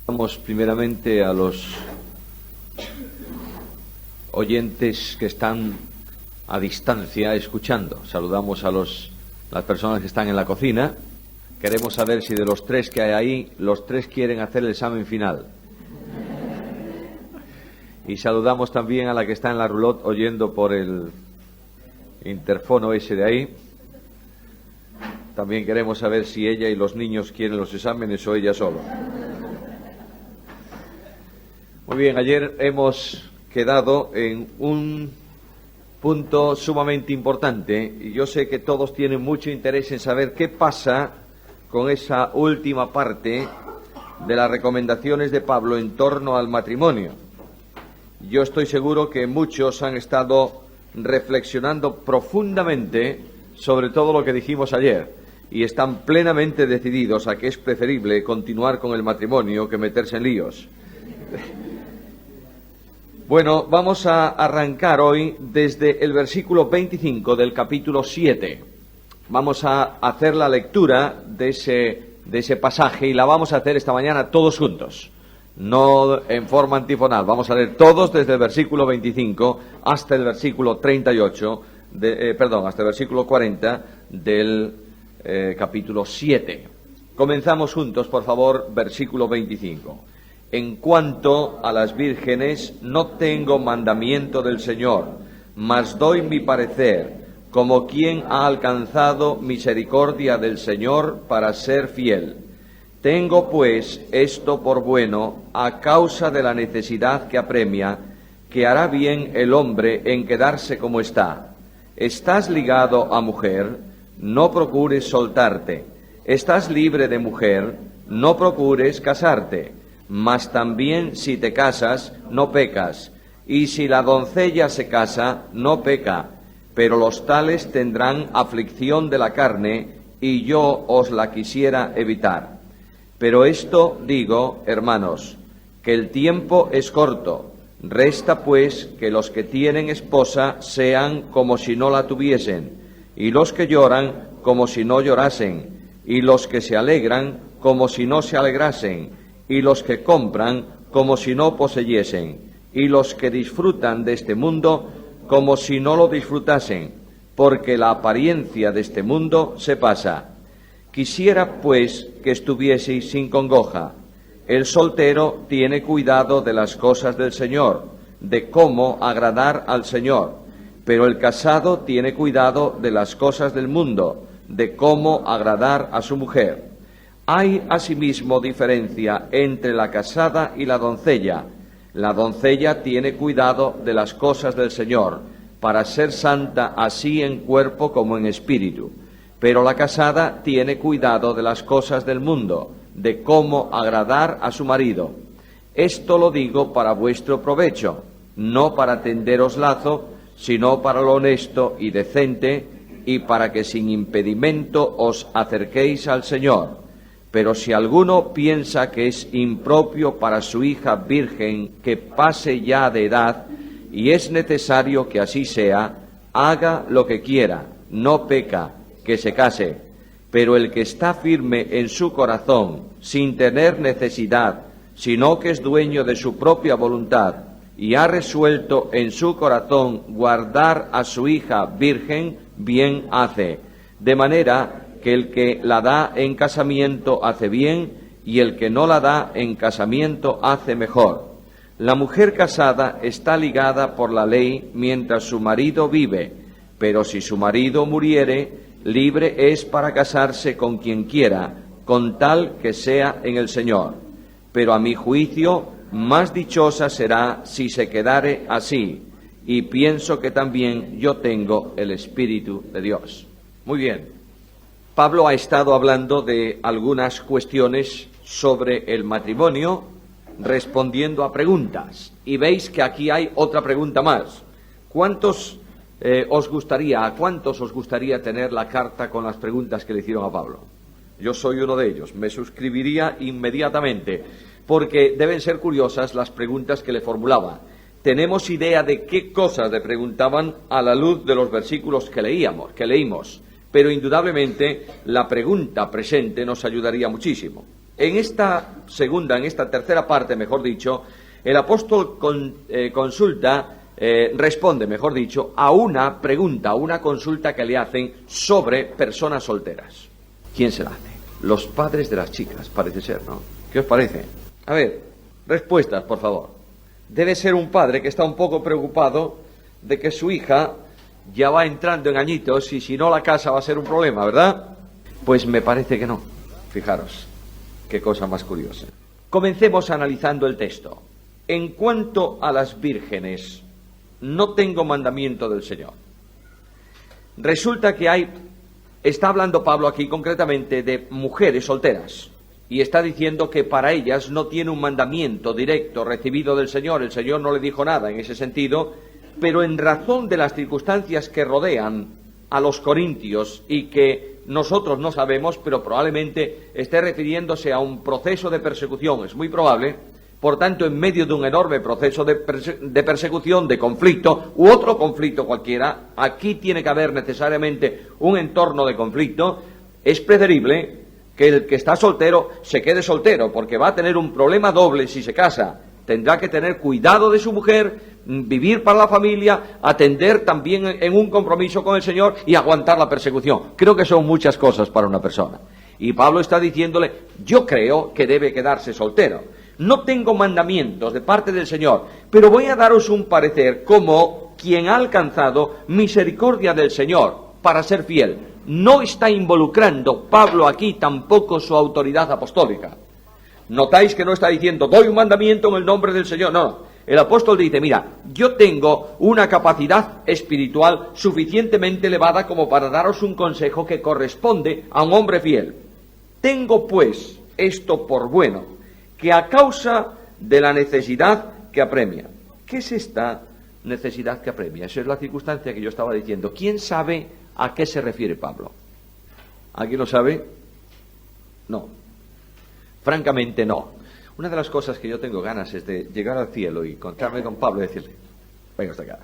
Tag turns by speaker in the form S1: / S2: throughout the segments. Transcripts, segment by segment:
S1: Vamos primeramente a los oyentes que están a distancia escuchando. Saludamos a las personas que están en la cocina. Queremos saber si de los tres que hay ahí, los tres quieren hacer el examen final. Y saludamos también a la que está en la roulotte oyendo por el interfono ese de ahí. También queremos saber si ella y los niños quieren los exámenes o ella solo. Muy bien, ayer hemos quedado en un punto sumamente importante y yo sé que todos tienen mucho interés en saber qué pasa con esa última parte de las recomendaciones de Pablo en torno al matrimonio. Yo estoy seguro que muchos han estado reflexionando profundamente sobre todo lo que dijimos ayer y están plenamente decididos a que es preferible continuar con el matrimonio que meterse en líos. Bueno, vamos a arrancar hoy desde el versículo 25 del capítulo 7. Vamos a hacer la lectura de ese pasaje y la vamos a hacer esta mañana todos juntos, no en forma antifonal. Vamos a leer todos desde el versículo 25 hasta el versículo 38, hasta el versículo 40 del capítulo 7. Comenzamos juntos, por favor, versículo 25. En cuanto a las vírgenes, no tengo mandamiento del Señor, mas doy mi parecer, como quien ha alcanzado misericordia del Señor para ser fiel. Tengo pues esto por bueno, a causa de la necesidad que apremia, que hará bien el hombre en quedarse como está. Estás ligado a mujer, no procures soltarte. Estás libre de mujer, no procures casarte. Mas también si te casas, no pecas, y si la doncella se casa, no peca, pero los tales tendrán aflicción de la carne, y yo os la quisiera evitar. Pero esto digo, hermanos, que el tiempo es corto, resta pues que los que tienen esposa sean como si no la tuviesen, y los que lloran como si no llorasen, y los que se alegran como si no se alegrasen, y los que compran como si no poseyesen, y los que disfrutan de este mundo como si no lo disfrutasen, porque la apariencia de este mundo se pasa. Quisiera, pues, que estuvieseis sin congoja. El soltero tiene cuidado de las cosas del Señor, de cómo agradar al Señor, pero el casado tiene cuidado de las cosas del mundo, de cómo agradar a su mujer. Hay asimismo diferencia entre la casada y la doncella. La doncella tiene cuidado de las cosas del Señor, para ser santa así en cuerpo como en espíritu. Pero la casada tiene cuidado de las cosas del mundo, de cómo agradar a su marido. Esto lo digo para vuestro provecho, no para tenderos lazo, sino para lo honesto y decente, y para que sin impedimento os acerquéis al Señor. Pero si alguno piensa que es impropio para su hija virgen que pase ya de edad, y es necesario que así sea, haga lo que quiera, no peca, que se case. Pero el que está firme en su corazón, sin tener necesidad, sino que es dueño de su propia voluntad, y ha resuelto en su corazón guardar a su hija virgen, bien hace. De manera que el que la da en casamiento hace bien, y el que no la da en casamiento hace mejor. La mujer casada está ligada por la ley mientras su marido vive, pero si su marido muriere, libre es para casarse con quien quiera, con tal que sea en el Señor. Pero a mi juicio, más dichosa será si se quedare así, y pienso que también yo tengo el Espíritu de Dios. Muy bien. Pablo ha estado hablando de algunas cuestiones sobre el matrimonio, respondiendo a preguntas. Y veis que aquí hay otra pregunta más. ¿A cuántos os gustaría tener la carta con las preguntas que le hicieron a Pablo? Yo soy uno de ellos. Me suscribiría inmediatamente, porque deben ser curiosas las preguntas que le formulaba. Tenemos idea de qué cosas le preguntaban a la luz de los versículos que leímos. Pero indudablemente la pregunta presente nos ayudaría muchísimo. En esta tercera parte, mejor dicho, el apóstol responde, mejor dicho, a una pregunta, a una consulta que le hacen sobre personas solteras. ¿Quién se la hace? Los padres de las chicas, parece ser, ¿no? ¿Qué os parece? A ver, respuestas, por favor. Debe ser un padre que está un poco preocupado de que su hija ya va entrando en añitos y si no la casa va a ser un problema, ¿verdad? Pues me parece que no. Fijaros, qué cosa más curiosa. Comencemos analizando el texto. En cuanto a las vírgenes, no tengo mandamiento del Señor. Resulta que está hablando Pablo aquí concretamente de mujeres solteras y está diciendo que para ellas no tiene un mandamiento directo recibido del Señor. El Señor no le dijo nada en ese sentido, pero en razón de las circunstancias que rodean a los corintios y que nosotros no sabemos, pero probablemente esté refiriéndose a un proceso de persecución, es muy probable. Por tanto, en medio de un enorme proceso de persecución, de conflicto, u otro conflicto cualquiera, aquí tiene que haber necesariamente un entorno de conflicto. Es preferible que el que está soltero se quede soltero, porque va a tener un problema doble si se casa. Tendrá que tener cuidado de su mujer, vivir para la familia, atender también en un compromiso con el Señor y aguantar la persecución. Creo que son muchas cosas para una persona. Y Pablo está diciéndole, yo creo que debe quedarse soltero. No tengo mandamientos de parte del Señor, pero voy a daros un parecer como quien ha alcanzado misericordia del Señor para ser fiel. No está involucrando Pablo aquí tampoco su autoridad apostólica. Notáis que no está diciendo, doy un mandamiento en el nombre del Señor. No, el apóstol dice, mira, yo tengo una capacidad espiritual suficientemente elevada como para daros un consejo que corresponde a un hombre fiel. Tengo pues esto por bueno, que a causa de la necesidad que apremia. ¿Qué es esta necesidad que apremia? Esa es la circunstancia que yo estaba diciendo. ¿Quién sabe a qué se refiere Pablo? ¿Alguien lo sabe? No. Francamente no. Una de las cosas que yo tengo ganas es de llegar al cielo y encontrarme con Pablo y decirle, venga hasta acá.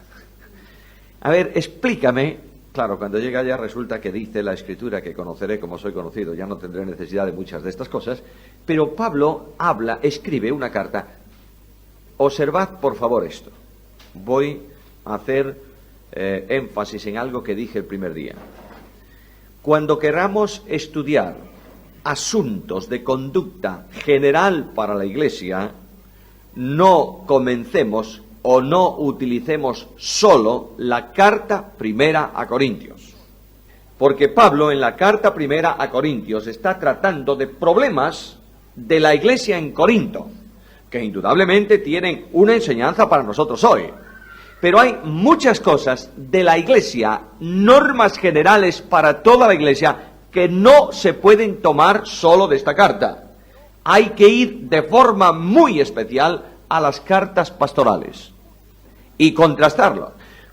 S1: A ver, explícame. Claro, cuando llega allá resulta que dice la Escritura que conoceré como soy conocido, ya no tendré necesidad de muchas de estas cosas, pero Pablo escribe una carta. Observad por favor esto. Voy a hacer énfasis en algo que dije el primer día. Cuando queramos estudiar asuntos de conducta general para la Iglesia, no comencemos o no utilicemos solo la carta primera a Corintios. Porque Pablo en la carta primera a Corintios está tratando de problemas de la iglesia en Corinto, que indudablemente tienen una enseñanza para nosotros hoy. Pero hay muchas cosas de la iglesia, normas generales para toda la iglesia, que no se pueden tomar solo de esta carta. Hay que ir de forma muy especial a las cartas pastorales y contrastarlo.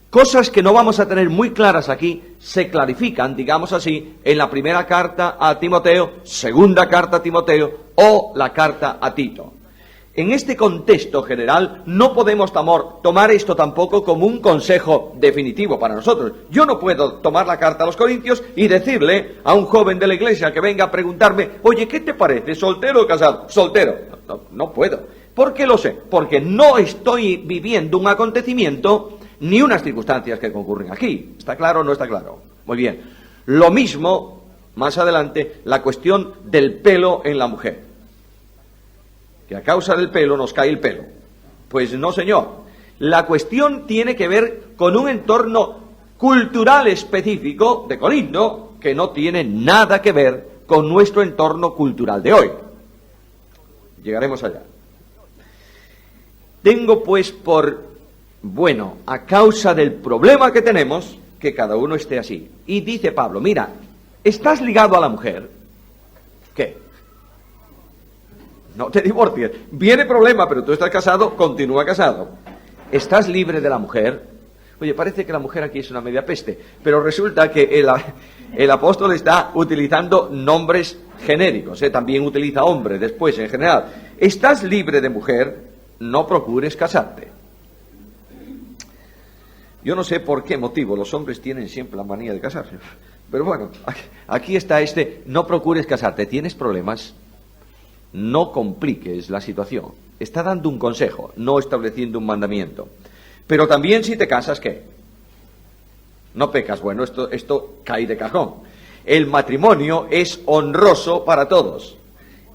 S1: Cosas que no vamos a tener muy claras aquí se clarifican, digamos así, en la primera carta a Timoteo, segunda carta a Timoteo o la carta a Tito. En este contexto general no podemos tomar esto tampoco como un consejo definitivo para nosotros. Yo no puedo tomar la carta a los Corintios y decirle a un joven de la iglesia que venga a preguntarme, oye, ¿qué te parece, soltero o casado? Soltero. No puedo. ¿Por qué lo sé? Porque no estoy viviendo un acontecimiento ni unas circunstancias que concurren aquí. ¿Está claro o no está claro? Muy bien. Lo mismo, más adelante, la cuestión del pelo en la mujer. Que a causa del pelo nos cae el pelo. Pues no, señor. La cuestión tiene que ver con un entorno cultural específico de Corinto que no tiene nada que ver con nuestro entorno cultural de hoy. Llegaremos allá. Tengo pues por bueno, a causa del problema que tenemos, que cada uno esté así. Y dice Pablo, mira, ¿estás ligado a la mujer? ¿Qué? No te divorcies. Viene problema, pero tú estás casado, continúa casado. ¿Estás libre de la mujer? Oye, parece que la mujer aquí es una media peste, pero resulta que el apóstol está utilizando nombres genéricos, también utiliza hombre después en general. ¿Estás libre de mujer? No procures casarte. Yo no sé por qué motivo los hombres tienen siempre la manía de casarse, pero bueno, aquí está no procures casarte. ¿Tienes problemas? No compliques la situación. Está dando un consejo, no estableciendo un mandamiento. Pero también si te casas, ¿qué? No pecas. Bueno, esto cae de cajón. El matrimonio es honroso para todos.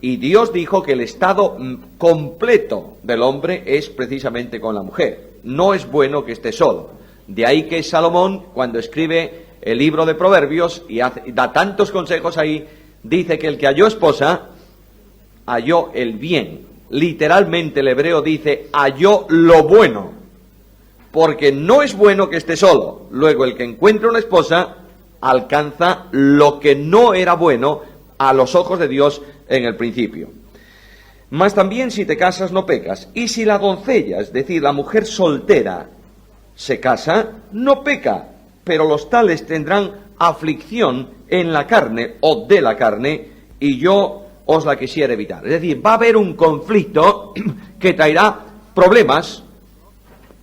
S1: Y Dios dijo que el estado completo del hombre es precisamente con la mujer. No es bueno que esté solo. De ahí que Salomón, cuando escribe el libro de Proverbios y da tantos consejos ahí, dice que el que halló esposa, halló el bien. Literalmente el hebreo dice, halló lo bueno. Porque no es bueno que esté solo. Luego el que encuentra una esposa, alcanza lo que no era bueno a los ojos de Dios en el principio. Mas también si te casas no pecas. Y si la doncella, es decir, la mujer soltera, se casa, no peca. Pero los tales tendrán aflicción en la carne o de la carne, y yo os la quisiera evitar. Es decir, va a haber un conflicto que traerá problemas,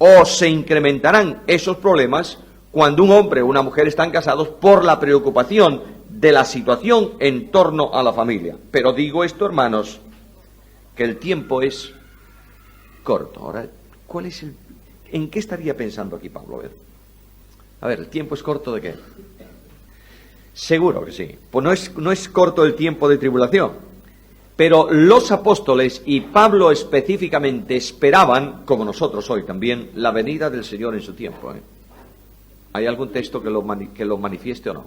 S1: o se incrementarán esos problemas cuando un hombre o una mujer están casados por la preocupación de la situación en torno a la familia. Pero digo esto, hermanos, que el tiempo es corto. Ahora, ¿en qué estaría pensando aquí Pablo? A ver, ¿el tiempo es corto de qué? Seguro que sí. Pues no es corto el tiempo de tribulación. Pero los apóstoles y Pablo específicamente esperaban, como nosotros hoy también, la venida del Señor en su tiempo. ¿Hay algún texto que lo manifieste o no?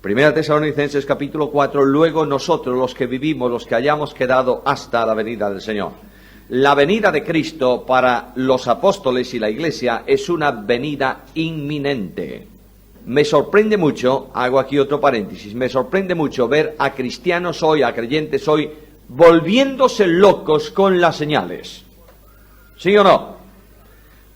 S1: Primera Tesalonicenses capítulo 4, luego nosotros los que vivimos, los que hayamos quedado hasta la venida del Señor. La venida de Cristo para los apóstoles y la Iglesia es una venida inminente. Me sorprende mucho, hago aquí otro paréntesis, me sorprende mucho ver a cristianos hoy, a creyentes hoy, volviéndose locos con las señales. ¿Sí o no?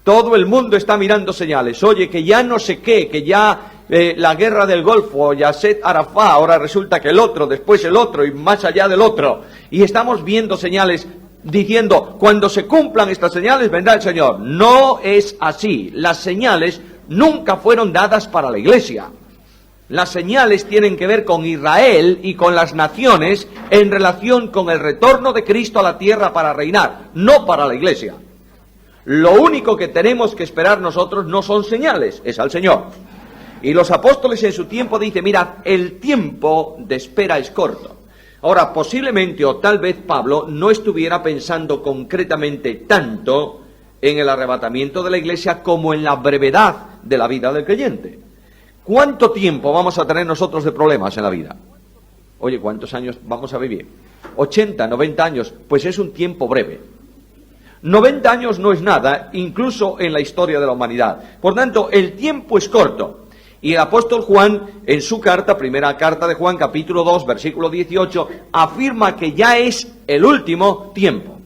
S1: Todo el mundo está mirando señales. Oye, que ya no sé qué, que ya la guerra del Golfo, Yasser Arafat, ahora resulta que el otro, después el otro y más allá del otro. Y estamos viendo señales diciendo, cuando se cumplan estas señales vendrá el Señor. No es así. Las señales nunca fueron dadas para la Iglesia. Las señales tienen que ver con Israel y con las naciones en relación con el retorno de Cristo a la tierra para reinar, no para la Iglesia. Lo único que tenemos que esperar nosotros no son señales, es al Señor. Y los apóstoles en su tiempo dicen, mirad, el tiempo de espera es corto. Ahora, posiblemente o tal vez Pablo no estuviera pensando concretamente tanto en el arrebatamiento de la Iglesia como en la brevedad de la vida del creyente. ¿Cuánto tiempo vamos a tener nosotros de problemas en la vida? Oye, ¿cuántos años vamos a vivir? 80, 90 años, pues es un tiempo breve. 90 años no es nada, incluso en la historia de la humanidad. Por tanto, el tiempo es corto. Y el apóstol Juan, en su carta, primera carta de Juan, capítulo 2, versículo 18, afirma que ya es el último tiempo.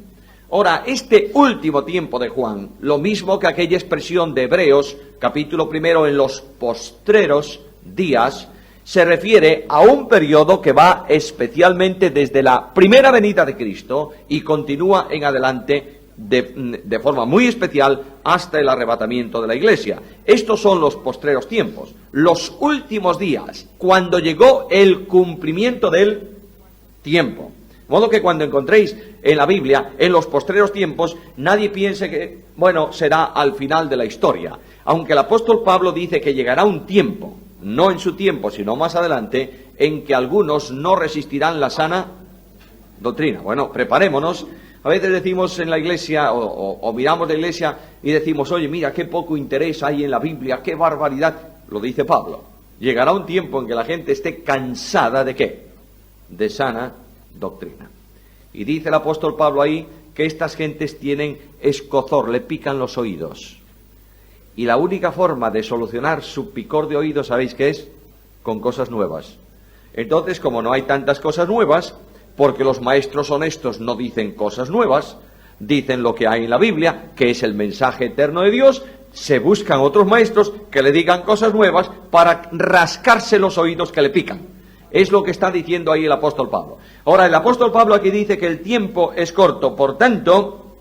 S1: Ahora, este último tiempo de Juan, lo mismo que aquella expresión de Hebreos, capítulo 1, en los postreros días, se refiere a un periodo que va especialmente desde la primera venida de Cristo y continúa en adelante de forma muy especial hasta el arrebatamiento de la Iglesia. Estos son los postreros tiempos, los últimos días, cuando llegó el cumplimiento del tiempo. De modo que cuando encontréis en la Biblia, en los postreros tiempos, nadie piense que, bueno, será al final de la historia. Aunque el apóstol Pablo dice que llegará un tiempo, no en su tiempo, sino más adelante, en que algunos no resistirán la sana doctrina. Bueno, preparémonos. A veces decimos en la iglesia, o miramos la iglesia y decimos, oye, mira, qué poco interés hay en la Biblia, qué barbaridad. Lo dice Pablo. Llegará un tiempo en que la gente esté cansada ¿de qué? De sana doctrina. Y dice el apóstol Pablo ahí que estas gentes tienen escozor, le pican los oídos. Y la única forma de solucionar su picor de oídos, ¿sabéis qué es? Con cosas nuevas. Entonces, como no hay tantas cosas nuevas, porque los maestros honestos no dicen cosas nuevas, dicen lo que hay en la Biblia, que es el mensaje eterno de Dios, se buscan otros maestros que le digan cosas nuevas para rascarse los oídos que le pican. Es lo que está diciendo ahí el apóstol Pablo. Ahora, el apóstol Pablo aquí dice que el tiempo es corto, por tanto,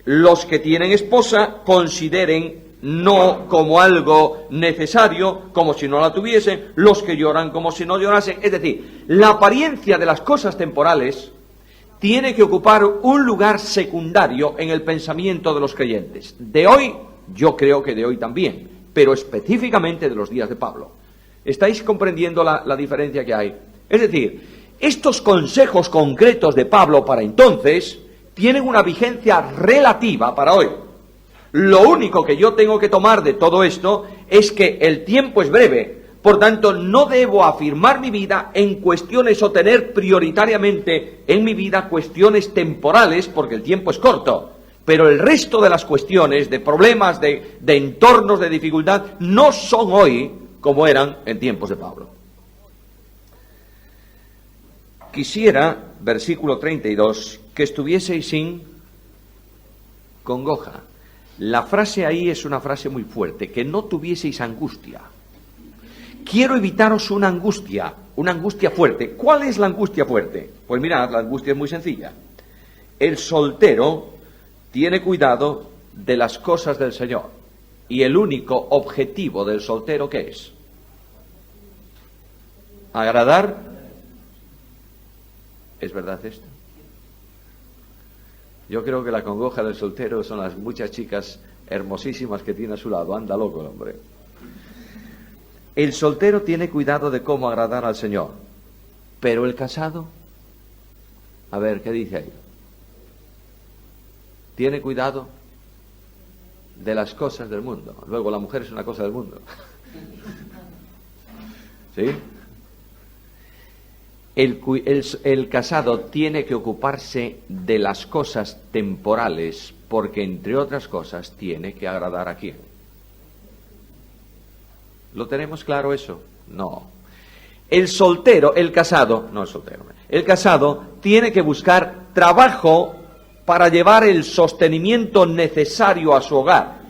S1: los que tienen esposa consideren no como algo necesario, como si no la tuviesen, los que lloran como si no llorasen. Es decir, la apariencia de las cosas temporales tiene que ocupar un lugar secundario en el pensamiento de los creyentes. De hoy, yo creo que de hoy también, pero específicamente de los días de Pablo. ¿Estáis comprendiendo la diferencia que hay? Es decir, estos consejos concretos de Pablo para entonces tienen una vigencia relativa para hoy. Lo único que yo tengo que tomar de todo esto es que el tiempo es breve, por tanto no debo afirmar mi vida en cuestiones o tener prioritariamente en mi vida cuestiones temporales, porque el tiempo es corto, pero el resto de las cuestiones, de problemas, de entornos de dificultad, no son hoy como eran en tiempos de Pablo. Quisiera, versículo 32, que estuvieseis sin congoja. La frase ahí es una frase muy fuerte, que no tuvieseis angustia. Quiero evitaros una angustia fuerte. ¿Cuál es la angustia fuerte? Pues mirad, la angustia es muy sencilla. El soltero tiene cuidado de las cosas del Señor. Y el único objetivo del soltero, ¿qué es? Agradar. ¿Es verdad esto? Yo creo que la congoja del soltero son las muchas chicas hermosísimas que tiene a su lado. Anda loco el hombre. El soltero tiene cuidado de cómo agradar al Señor. Pero el casado, a ver, ¿qué dice ahí? Tiene cuidado de las cosas del mundo. Luego la mujer es una cosa del mundo. ¿Sí? El casado tiene que ocuparse de las cosas temporales porque, entre otras cosas, tiene que agradar a quién. ¿Lo tenemos claro eso? No. El casado tiene que buscar trabajo para llevar el sostenimiento necesario a su hogar.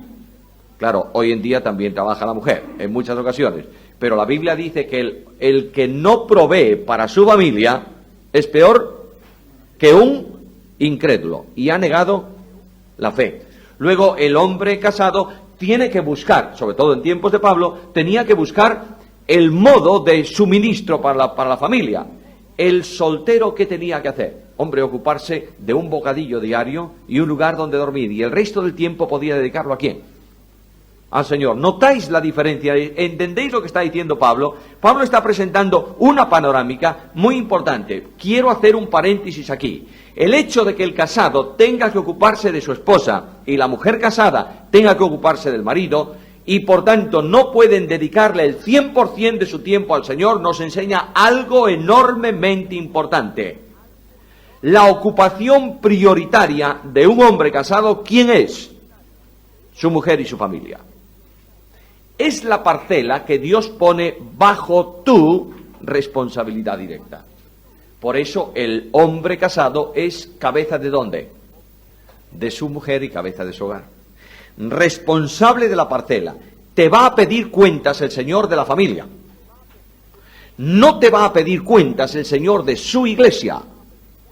S1: Claro, hoy en día también trabaja la mujer, en muchas ocasiones. Pero la Biblia dice que el que no provee para su familia es peor que un incrédulo y ha negado la fe. Luego el hombre casado tiene que buscar, sobre todo en tiempos de Pablo, tenía que buscar el modo de suministro para la familia. El soltero, ¿qué tenía que hacer? Hombre, ocuparse de un bocadillo diario y un lugar donde dormir, y el resto del tiempo podía dedicarlo ¿a quién? Al Señor. ¿Notáis la diferencia? ¿Entendéis lo que está diciendo Pablo? Pablo está presentando una panorámica muy importante. Quiero hacer un paréntesis aquí. El hecho de que el casado tenga que ocuparse de su esposa y la mujer casada tenga que ocuparse del marido, y por tanto no pueden dedicarle el 100% de su tiempo al Señor, nos enseña algo enormemente importante. La ocupación prioritaria de un hombre casado, ¿quién es? Su mujer y su familia. Es la parcela que Dios pone bajo tu responsabilidad directa. Por eso el hombre casado es cabeza ¿de dónde? De su mujer y cabeza de su hogar. Responsable de la parcela. Te va a pedir cuentas el Señor de la familia. No te va a pedir cuentas el Señor de su iglesia,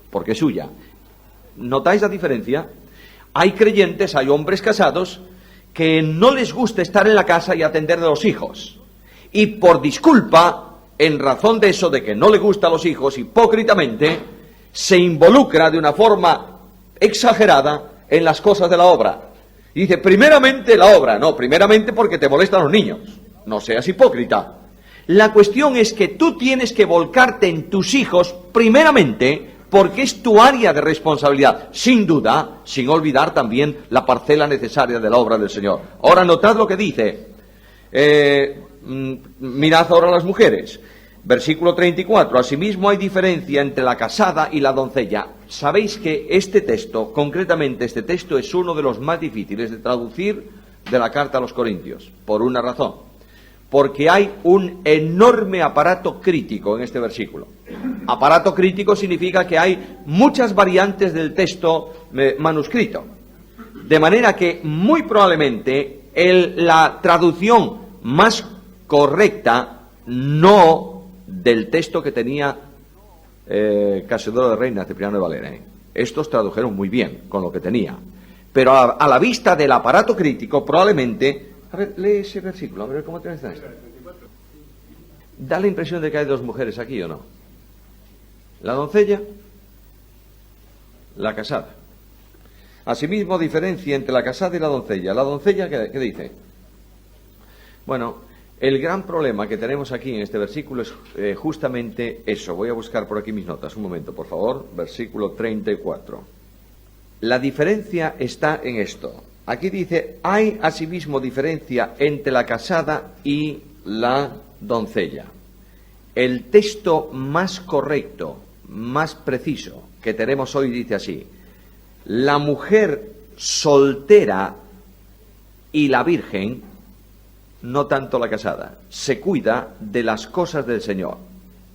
S1: porque es suya. ¿Notáis la diferencia? Hay creyentes, hay hombres casados que no les gusta estar en la casa y atender a los hijos. Y por disculpa, en razón de eso, de que no le gusta a los hijos, hipócritamente, se involucra de una forma exagerada en las cosas de la obra. Y dice, primeramente la obra. No, primeramente porque te molestan los niños. No seas hipócrita. La cuestión es que tú tienes que volcarte en tus hijos primeramente porque es tu área de responsabilidad, sin duda, sin olvidar también la parcela necesaria de la obra del Señor. Ahora notad lo que dice, mirad ahora a las mujeres, versículo 34, asimismo hay diferencia entre la casada y la doncella. Sabéis que este texto, concretamente este texto, es uno de los más difíciles de traducir de la carta a los Corintios, por una razón. Porque hay un enorme aparato crítico en este versículo. Aparato crítico significa que hay muchas variantes del texto manuscrito. De manera que muy probablemente la traducción más correcta, no del texto que tenía Casiodoro de Reina, Cipriano de Valera. Estos tradujeron muy bien con lo que tenía. Pero a la vista del aparato crítico, probablemente... A ver, lee ese versículo, a ver cómo te está esto. ¿Da la impresión de que hay dos mujeres aquí o no? La doncella, la casada. Asimismo, diferencia entre la casada y la doncella. La doncella, ¿qué dice? Bueno, el gran problema que tenemos aquí en este versículo es justamente eso. Voy a buscar por aquí mis notas, un momento, por favor. Versículo 34. La diferencia está en esto. Aquí dice, hay asimismo diferencia entre la casada y la doncella. El texto más correcto, más preciso que tenemos hoy dice así: la mujer soltera y la virgen, no tanto la casada, se cuida de las cosas del Señor.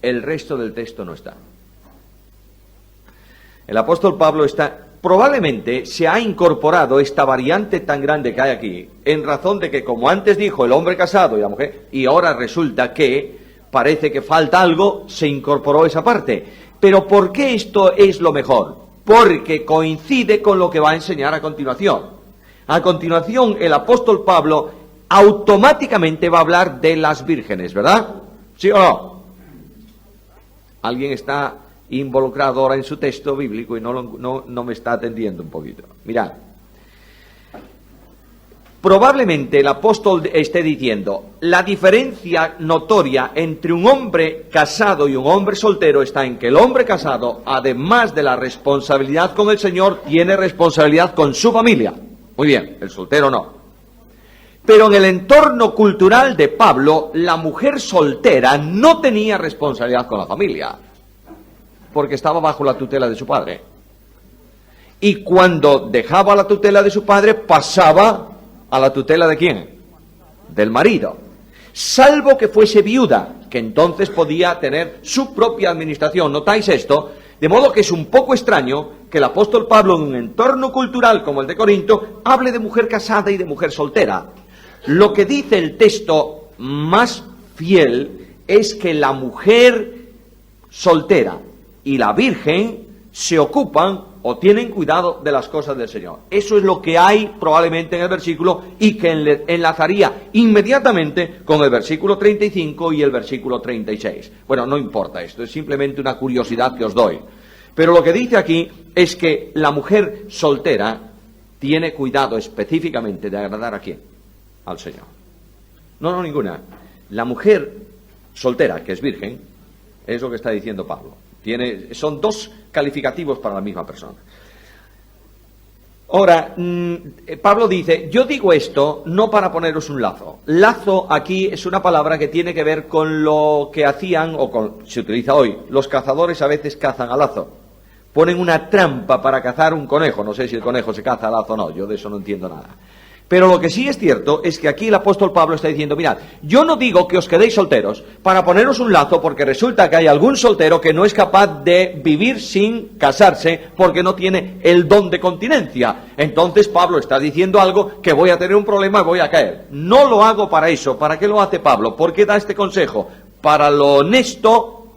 S1: El resto del texto no está. El apóstol Pablo probablemente se ha incorporado esta variante tan grande que hay aquí, en razón de que, como antes dijo, el hombre casado y la mujer, y ahora resulta que parece que falta algo, se incorporó esa parte. Pero ¿por qué esto es lo mejor? Porque coincide con lo que va a enseñar a continuación. A continuación, el apóstol Pablo automáticamente va a hablar de las vírgenes, ¿verdad? ¿Sí o no? Alguien está involucrado ahora en su texto bíblico y no me está atendiendo un poquito. Mirad. Probablemente el apóstol esté diciendo, la diferencia notoria entre un hombre casado y un hombre soltero está en que el hombre casado, además de la responsabilidad con el Señor, tiene responsabilidad con su familia. Muy bien, el soltero no. Pero en el entorno cultural de Pablo, la mujer soltera no tenía responsabilidad con la familia, porque estaba bajo la tutela de su padre. Y cuando dejaba la tutela de su padre, pasaba a la tutela ¿de quién? Del marido. Salvo que fuese viuda, que entonces podía tener su propia administración. ¿Notáis esto? De modo que es un poco extraño que el apóstol Pablo, en un entorno cultural como el de Corinto, hable de mujer casada y de mujer soltera. Lo que dice el texto más fiel es que la mujer soltera y la virgen se ocupan o tienen cuidado de las cosas del Señor. Eso es lo que hay probablemente en el versículo y que enlazaría inmediatamente con el versículo 35 y el versículo 36. Bueno, no importa esto, es simplemente una curiosidad que os doy. Pero lo que dice aquí es que la mujer soltera tiene cuidado específicamente de agradar ¿a quién? Al Señor. No, ninguna. La mujer soltera, que es virgen, es lo que está diciendo Pablo. Son dos calificativos para la misma persona. Ahora, Pablo dice, yo digo esto no para poneros un lazo. Lazo aquí es una palabra que tiene que ver con lo que hacían, se utiliza hoy. Los cazadores a veces cazan a lazo. Ponen una trampa para cazar un conejo. No sé si el conejo se caza a lazo o no, yo de eso no entiendo nada. Pero lo que sí es cierto es que aquí el apóstol Pablo está diciendo, mirad, yo no digo que os quedéis solteros para poneros un lazo, porque resulta que hay algún soltero que no es capaz de vivir sin casarse porque no tiene el don de continencia. Entonces Pablo está diciendo algo que voy a tener un problema y voy a caer. No lo hago para eso. ¿Para qué lo hace Pablo? ¿Por qué da este consejo? Para lo honesto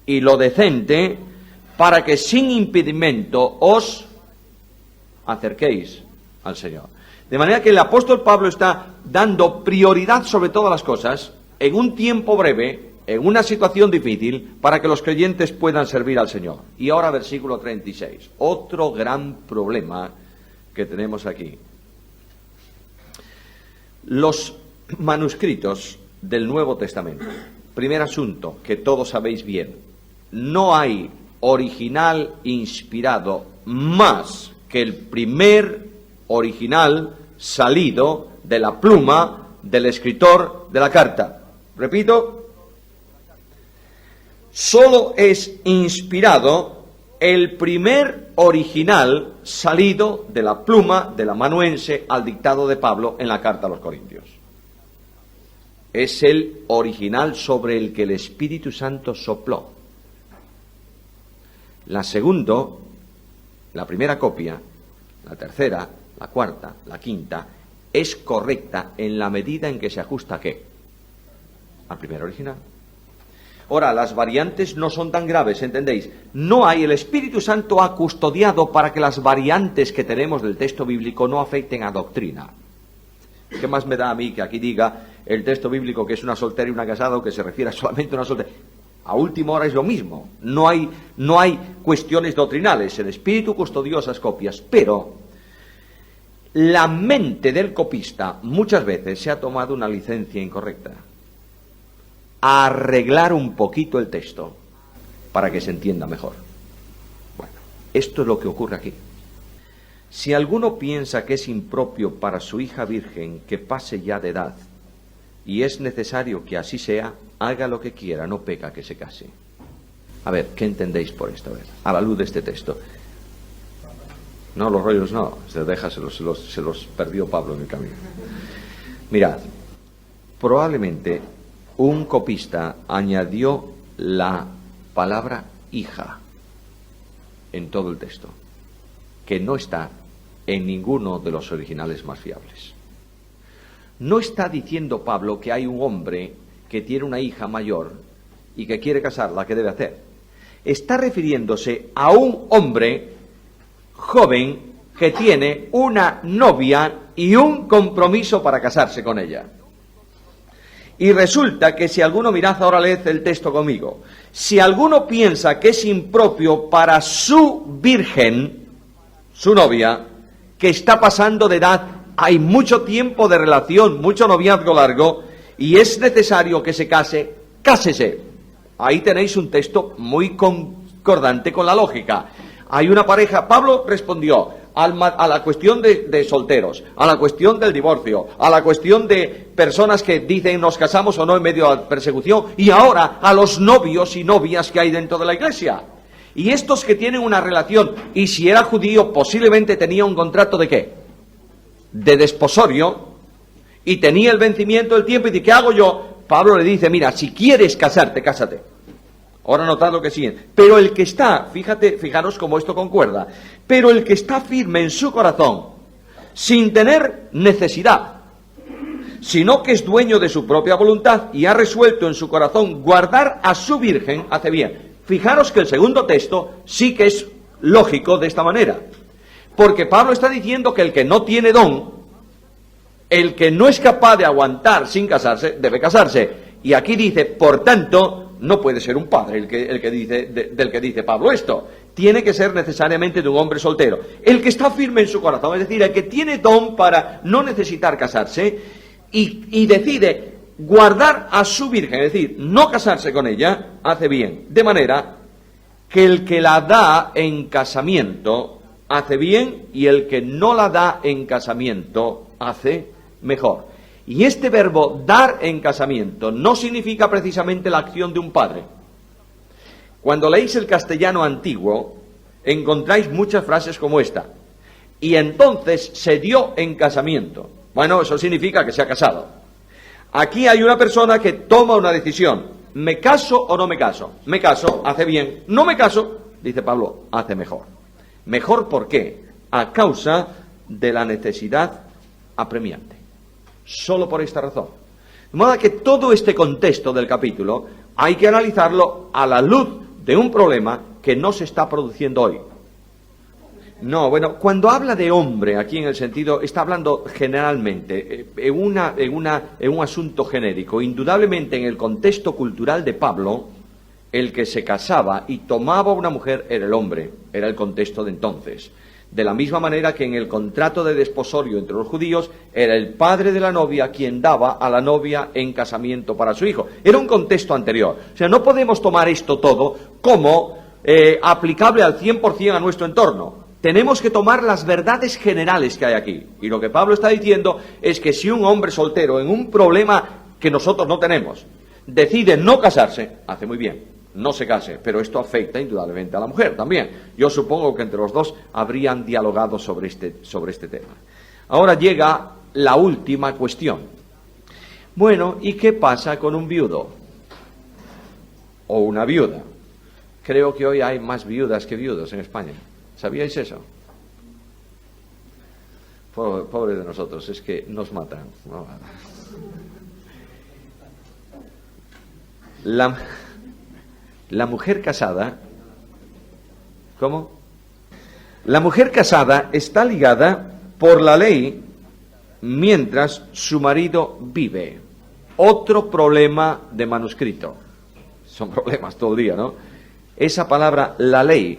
S1: y lo decente, para que sin impedimento os acerquéis al Señor. De manera que el apóstol Pablo está dando prioridad sobre todas las cosas en un tiempo breve, en una situación difícil, para que los creyentes puedan servir al Señor. Y ahora versículo 36, otro gran problema que tenemos aquí. Los manuscritos del Nuevo Testamento. Primer asunto, que todos sabéis bien, no hay original inspirado más que el primer original salido de la pluma del escritor de la carta. Repito, solo es inspirado el primer original salido de la pluma del amanuense al dictado de Pablo en la carta a los Corintios. Es el original sobre el que el Espíritu Santo sopló. La primera copia, la tercera, la cuarta, la quinta, es correcta en la medida en que se ajusta ¿a qué? Al primer original. Ahora, las variantes no son tan graves, ¿entendéis? No hay, el Espíritu Santo ha custodiado para que las variantes que tenemos del texto bíblico no afecten a doctrina. ¿Qué más me da a mí que aquí diga el texto bíblico que es una soltera y una casada o que se refiere solamente a una soltera? A última hora es lo mismo. No hay cuestiones doctrinales. El Espíritu custodió esas copias, pero la mente del copista muchas veces se ha tomado una licencia incorrecta. A arreglar un poquito el texto para que se entienda mejor. Bueno, esto es lo que ocurre aquí. Si alguno piensa que es impropio para su hija virgen que pase ya de edad, y es necesario que así sea, haga lo que quiera, no peca que se case. A ver, ¿qué entendéis por esto? A ver, a la luz de este texto. No, los rollos no, se los perdió Pablo en el camino. Mirad, probablemente un copista añadió la palabra hija en todo el texto, que no está en ninguno de los originales más fiables. No está diciendo Pablo que hay un hombre que tiene una hija mayor y que quiere casarla, ¿qué debe hacer? Está refiriéndose a un hombre joven que tiene una novia y un compromiso para casarse con ella. Y resulta que si alguno, mirad ahora, leed el texto conmigo, si alguno piensa que es impropio para su virgen, su novia, que está pasando de edad, hay mucho tiempo de relación, mucho noviazgo largo, y es necesario que se case, cásese. Ahí tenéis un texto muy concordante con la lógica. Hay una pareja, Pablo respondió a la cuestión de solteros, a la cuestión del divorcio, a la cuestión de personas que dicen nos casamos o no en medio de la persecución, y ahora a los novios y novias que hay dentro de la iglesia. Y estos que tienen una relación, y si era judío posiblemente tenía un contrato ¿de qué? De desposorio, y tenía el vencimiento del tiempo, y ¿de qué hago yo? Pablo le dice, mira, si quieres casarte, cásate. Ahora notad lo que sigue. Pero el que está, fijaros cómo esto concuerda, pero el que está firme en su corazón, sin tener necesidad, sino que es dueño de su propia voluntad y ha resuelto en su corazón guardar a su virgen, hace bien. Fijaros que el segundo texto sí que es lógico de esta manera, porque Pablo está diciendo que el que no tiene don, el que no es capaz de aguantar sin casarse, debe casarse. Y aquí dice, por tanto, no puede ser un padre del que dice Pablo esto. Tiene que ser necesariamente de un hombre soltero. El que está firme en su corazón, es decir, el que tiene don para no necesitar casarse y decide guardar a su virgen, es decir, no casarse con ella, hace bien. De manera que el que la da en casamiento hace bien y el que no la da en casamiento hace mejor. Y este verbo dar en casamiento no significa precisamente la acción de un padre. Cuando leéis el castellano antiguo, encontráis muchas frases como esta. Y entonces se dio en casamiento. Bueno, eso significa que se ha casado. Aquí hay una persona que toma una decisión. ¿Me caso o no me caso? Me caso, hace bien. No me caso, dice Pablo, hace mejor. ¿Mejor por qué? A causa de la necesidad apremiante. Solo por esta razón. De modo que todo este contexto del capítulo hay que analizarlo a la luz de un problema que no se está produciendo hoy. No, bueno, cuando habla de hombre, aquí en el sentido, está hablando generalmente, en un asunto genérico. Indudablemente en el contexto cultural de Pablo, el que se casaba y tomaba una mujer era el hombre, era el contexto de entonces. De la misma manera que en el contrato de desposorio entre los judíos, era el padre de la novia quien daba a la novia en casamiento para su hijo. Era un contexto anterior. O sea, no podemos tomar esto todo como aplicable al 100% a nuestro entorno. Tenemos que tomar las verdades generales que hay aquí. Y lo que Pablo está diciendo es que si un hombre soltero, en un problema que nosotros no tenemos, decide no casarse, hace muy bien. No se case, pero esto afecta indudablemente a la mujer también. Yo supongo que entre los dos habrían dialogado sobre este tema. Ahora llega la última cuestión. Bueno, ¿y qué pasa con un viudo? O una viuda. Creo que hoy hay más viudas que viudos en España. ¿Sabíais eso? Pobre de nosotros, es que nos matan. La mujer casada, ¿cómo? La mujer casada está ligada por la ley mientras su marido vive. Otro problema de manuscrito. Son problemas todo el día, ¿no? Esa palabra, la ley,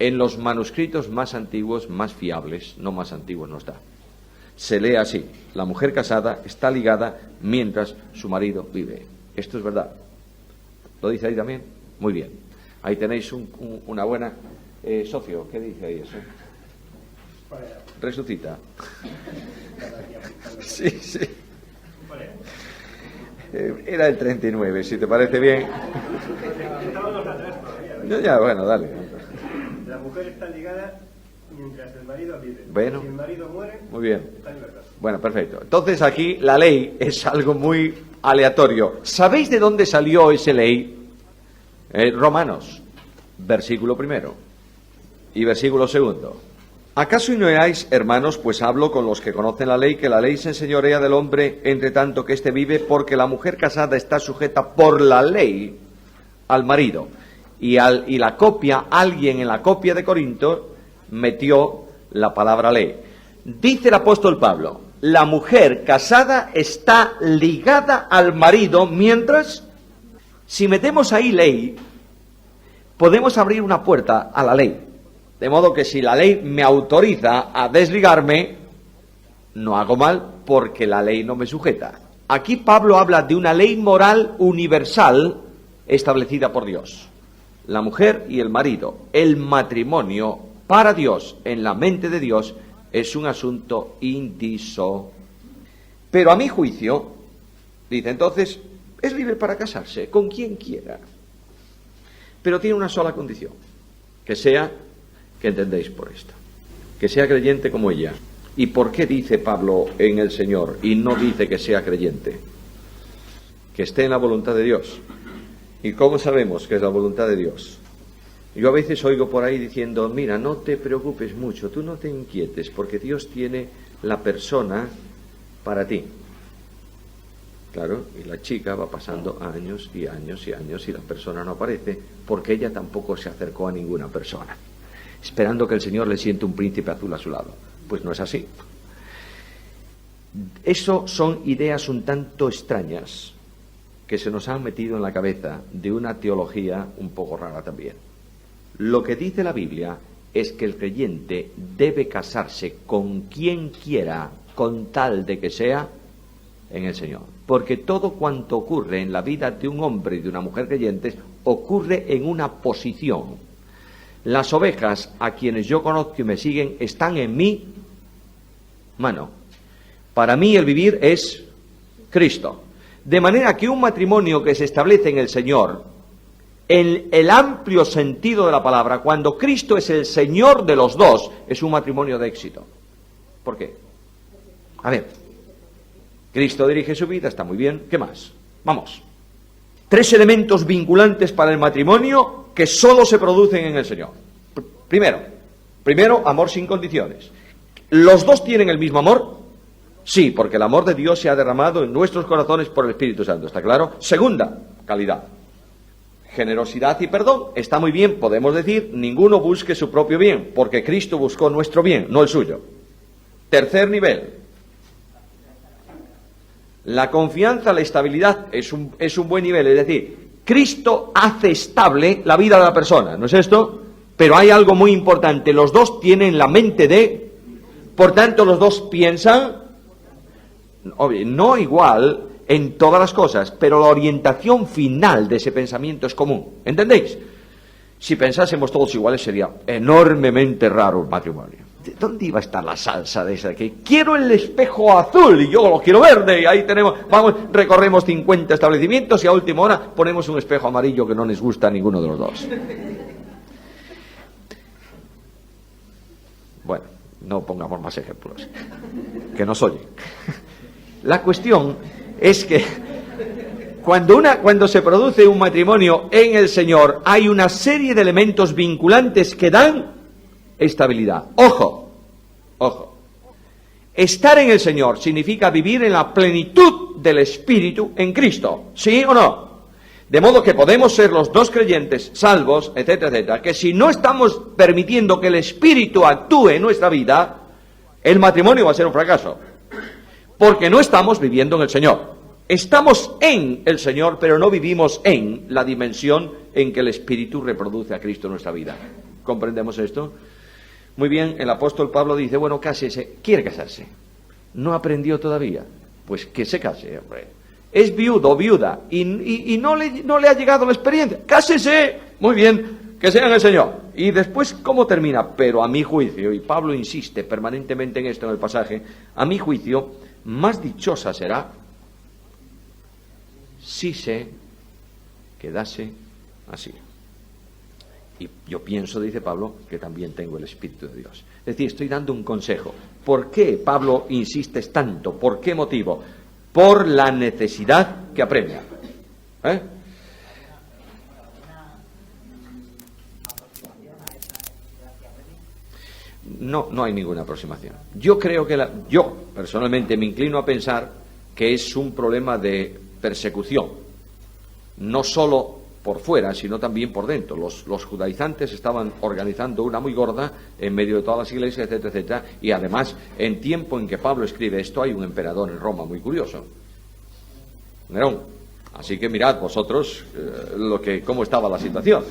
S1: en los manuscritos más antiguos, más fiables, no más antiguos no está. Se lee así: la mujer casada está ligada mientras su marido vive. Esto es verdad. ¿Lo dice ahí también? Muy bien. Ahí tenéis una buena... socio, ¿qué dice ahí eso? Resucita. Sí, sí. Era el 39, si te parece bien. Ya, bueno, dale.
S2: La mujer está ligada mientras el marido vive.
S1: Bueno,
S2: si el marido muere,
S1: muy bien.
S2: está en libertad.
S1: Bueno, perfecto. Entonces aquí la ley es algo muy aleatorio. ¿Sabéis de dónde salió esa ley? Romanos, versículo 1 y versículo 2. ¿Acaso ignoráis, hermanos, pues hablo con los que conocen la ley, que la ley se enseñorea del hombre entre tanto que éste vive, porque la mujer casada está sujeta por la ley al marido? Y la copia, alguien en la copia de Corinto metió la palabra ley. Dice el apóstol Pablo: la mujer casada está ligada al marido mientras... Si metemos ahí ley, podemos abrir una puerta a la ley. De modo que si la ley me autoriza a desligarme, no hago mal porque la ley no me sujeta. Aquí Pablo habla de una ley moral universal establecida por Dios. La mujer y el marido, el matrimonio para Dios, en la mente de Dios, es un asunto indisoluble. Pero a mi juicio, dice entonces, es libre para casarse con quien quiera. Pero tiene una sola condición: que sea, que entendéis por esto, que sea creyente como ella. ¿Y por qué dice Pablo en el Señor y no dice que sea creyente? Que esté en la voluntad de Dios. ¿Y cómo sabemos que es la voluntad de Dios? Yo a veces oigo por ahí diciendo: mira, no te preocupes mucho, tú no te inquietes, porque Dios tiene la persona para ti. Claro, y la chica va pasando años y años y años y la persona no aparece, porque ella tampoco se acercó a ninguna persona, esperando que el Señor le siente un príncipe azul a su lado. Pues no es así. Eso son ideas un tanto extrañas que se nos han metido en la cabeza de una teología un poco rara también. Lo que dice la Biblia es que el creyente debe casarse con quien quiera, con tal de que sea en el Señor. Porque todo cuanto ocurre en la vida de un hombre y de una mujer creyentes ocurre en una posición. Las ovejas, a quienes yo conozco y me siguen, están en mi mano. Para mí el vivir es Cristo. De manera que un matrimonio que se establece en el Señor, en el amplio sentido de la palabra, cuando Cristo es el Señor de los dos, es un matrimonio de éxito. ¿Por qué? A ver, Cristo dirige su vida, está muy bien. ¿Qué más? Vamos. 3 elementos vinculantes para el matrimonio que solo se producen en el Señor. Primero, amor sin condiciones. ¿Los dos tienen el mismo amor? Sí, porque el amor de Dios se ha derramado en nuestros corazones por el Espíritu Santo, ¿está claro? Segunda, calidad. Generosidad y perdón. Está muy bien, podemos decir, ninguno busque su propio bien, porque Cristo buscó nuestro bien, no el suyo. Tercer nivel. La confianza, la estabilidad es un buen nivel, es decir, Cristo hace estable la vida de la persona, ¿no es esto? Pero hay algo muy importante, los dos tienen la mente de, por tanto los dos piensan, no igual en todas las cosas, pero la orientación final de ese pensamiento es común, ¿entendéis? Si pensásemos todos iguales sería enormemente raro el matrimonio. ¿Dónde iba a estar la salsa de esa? Que quiero el espejo azul y yo lo quiero verde, y ahí tenemos, recorremos 50 establecimientos y a última hora ponemos un espejo amarillo que no les gusta a ninguno de los dos. Bueno, no pongamos más ejemplos, que nos oyen. La cuestión es que cuando se produce un matrimonio en el Señor, hay una serie de elementos vinculantes que dan estabilidad. Ojo. Estar en el Señor significa vivir en la plenitud del Espíritu en Cristo, ¿sí o no? De modo que podemos ser los dos creyentes salvos, etcétera, etcétera, que si no estamos permitiendo que el Espíritu actúe en nuestra vida, el matrimonio va a ser un fracaso. Porque no estamos viviendo en el Señor. Estamos en el Señor, pero no vivimos en la dimensión en que el Espíritu reproduce a Cristo en nuestra vida. ¿Comprendemos esto? Muy bien, el apóstol Pablo dice, bueno, cásese. ¿Quiere casarse? ¿No aprendió todavía? Pues que se case, hombre. Es viudo o viuda y no le ha llegado la experiencia. ¡Cásese! Muy bien, que sea en el Señor. Y después, ¿cómo termina? Pero a mi juicio, y Pablo insiste permanentemente en esto en el pasaje, a mi juicio, más dichosa será si se quedase así. Y yo pienso, dice Pablo, que también tengo el Espíritu de Dios. Es decir, estoy dando un consejo. ¿Por qué, Pablo, insistes tanto? ¿Por qué motivo? Por la necesidad que apremia. No hay ninguna aproximación. Yo creo que yo personalmente me inclino a pensar que es un problema de persecución, no solo por fuera, sino también por dentro. Los judaizantes estaban organizando una muy gorda en medio de todas las iglesias, etcétera, etcétera, y además, en tiempo en que Pablo escribe esto, hay un emperador en Roma muy curioso, Nerón. Así que mirad vosotros cómo estaba la situación.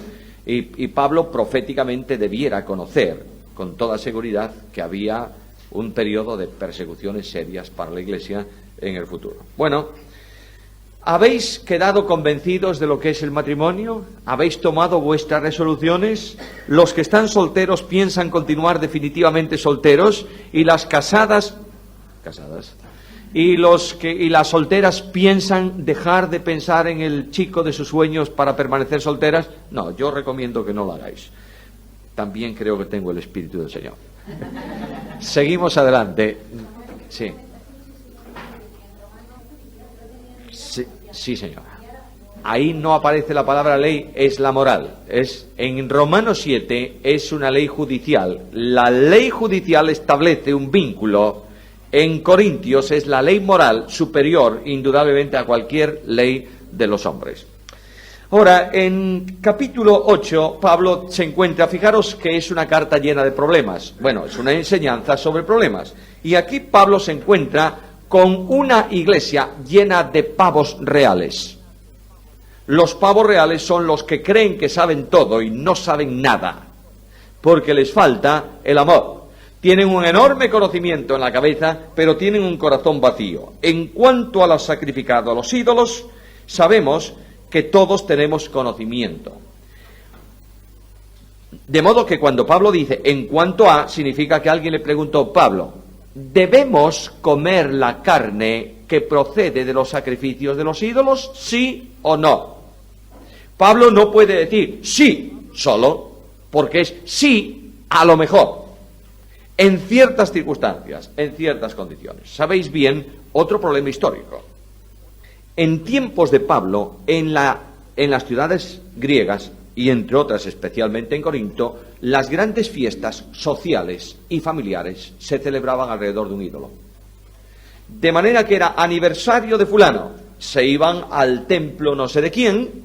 S1: Y Pablo proféticamente debiera conocer con toda seguridad que había un periodo de persecuciones serias para la Iglesia en el futuro. Bueno, ¿habéis quedado convencidos de lo que es el matrimonio? ¿Habéis tomado vuestras resoluciones? Los que están solteros piensan continuar definitivamente solteros, y las casadas y las solteras piensan dejar de pensar en el chico de sus sueños para permanecer solteras. No, yo recomiendo que no lo hagáis. También creo que tengo el Espíritu del Señor. Seguimos adelante. Sí. Sí, señora. Ahí no aparece la palabra ley, es la moral. En Romanos 7 es una ley judicial. La ley judicial establece un vínculo. En Corintios es la ley moral superior, indudablemente, a cualquier ley de los hombres. Ahora, en capítulo 8, Pablo se encuentra, fijaros que es una carta llena de problemas. Bueno, es una enseñanza sobre problemas. Y aquí Pablo se encuentra con una iglesia llena de pavos reales. Los pavos reales son los que creen que saben todo y no saben nada, porque les falta el amor. Tienen un enorme conocimiento en la cabeza, pero tienen un corazón vacío. En cuanto a lo sacrificado a los ídolos, sabemos que todos tenemos conocimiento. De modo que cuando Pablo dice en cuanto a, significa que alguien le preguntó, Pablo, ¿debemos comer la carne que procede de los sacrificios de los ídolos? ¿Sí o no? Pablo no puede decir sí solo, porque es sí a lo mejor, en ciertas circunstancias, en ciertas condiciones. Sabéis bien, otro problema histórico. En tiempos de Pablo, en las ciudades griegas, y entre otras especialmente en Corinto, las grandes fiestas sociales y familiares se celebraban alrededor de un ídolo. De manera que era aniversario de fulano, se iban al templo no sé de quién,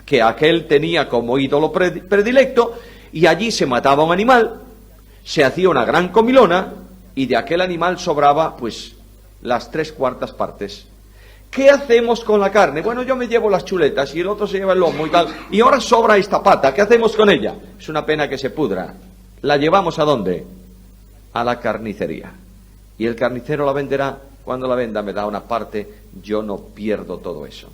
S1: que aquel tenía como ídolo predilecto, y allí se mataba un animal, se hacía una gran comilona, y de aquel animal sobraba, pues, las 3/4 partes. ¿Qué hacemos con la carne? Bueno, yo me llevo las chuletas y el otro se lleva el lomo y tal, y ahora sobra esta pata, ¿qué hacemos con ella? Es una pena que se pudra. ¿La llevamos a dónde? A la carnicería. Y el carnicero la venderá. Cuando la venda me da una parte, yo no pierdo todo eso.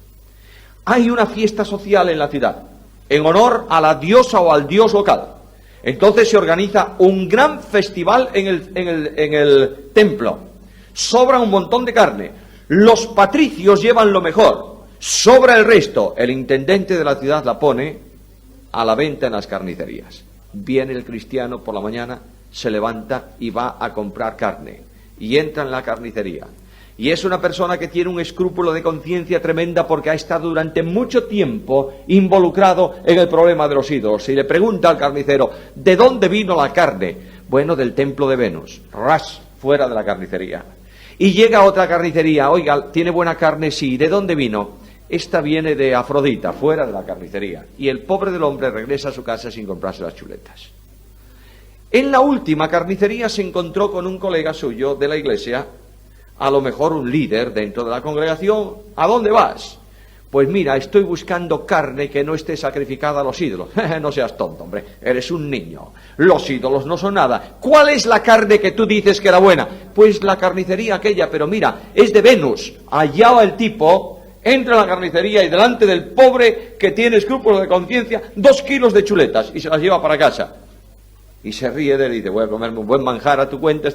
S1: Hay una fiesta social en la ciudad, en honor a la diosa o al dios local. Entonces se organiza un gran festival en el templo. Sobra un montón de carne. Los patricios llevan lo mejor, sobra el resto. El intendente de la ciudad la pone a la venta en las carnicerías. Viene el cristiano por la mañana, se levanta y va a comprar carne. Y entra en la carnicería. Y es una persona que tiene un escrúpulo de conciencia tremenda porque ha estado durante mucho tiempo involucrado en el problema de los ídolos. Y le pregunta al carnicero, ¿de dónde vino la carne? Bueno, del templo de Venus. Ras, fuera de la carnicería. Y llega a otra carnicería, oiga, ¿tiene buena carne? Sí. ¿De dónde vino? esta viene de Afrodita, fuera de la carnicería, y el pobre del hombre regresa a su casa sin comprarse las chuletas. En la última carnicería se encontró con un colega suyo de la iglesia, a lo mejor un líder dentro de la congregación. ¿A dónde vas? Pues mira, estoy buscando carne que no esté sacrificada a los ídolos. No seas tonto, hombre, eres un niño. Los ídolos no son nada. ¿Cuál es la carne que tú dices que era buena? Pues la carnicería aquella, pero mira, es de Venus. Allá va el tipo, entra a la carnicería y delante del pobre que tiene escrúpulos de conciencia, 2 kilos de chuletas y se las lleva para casa. Y se ríe de él y dice, voy a comerme un buen manjar a tu cuenta.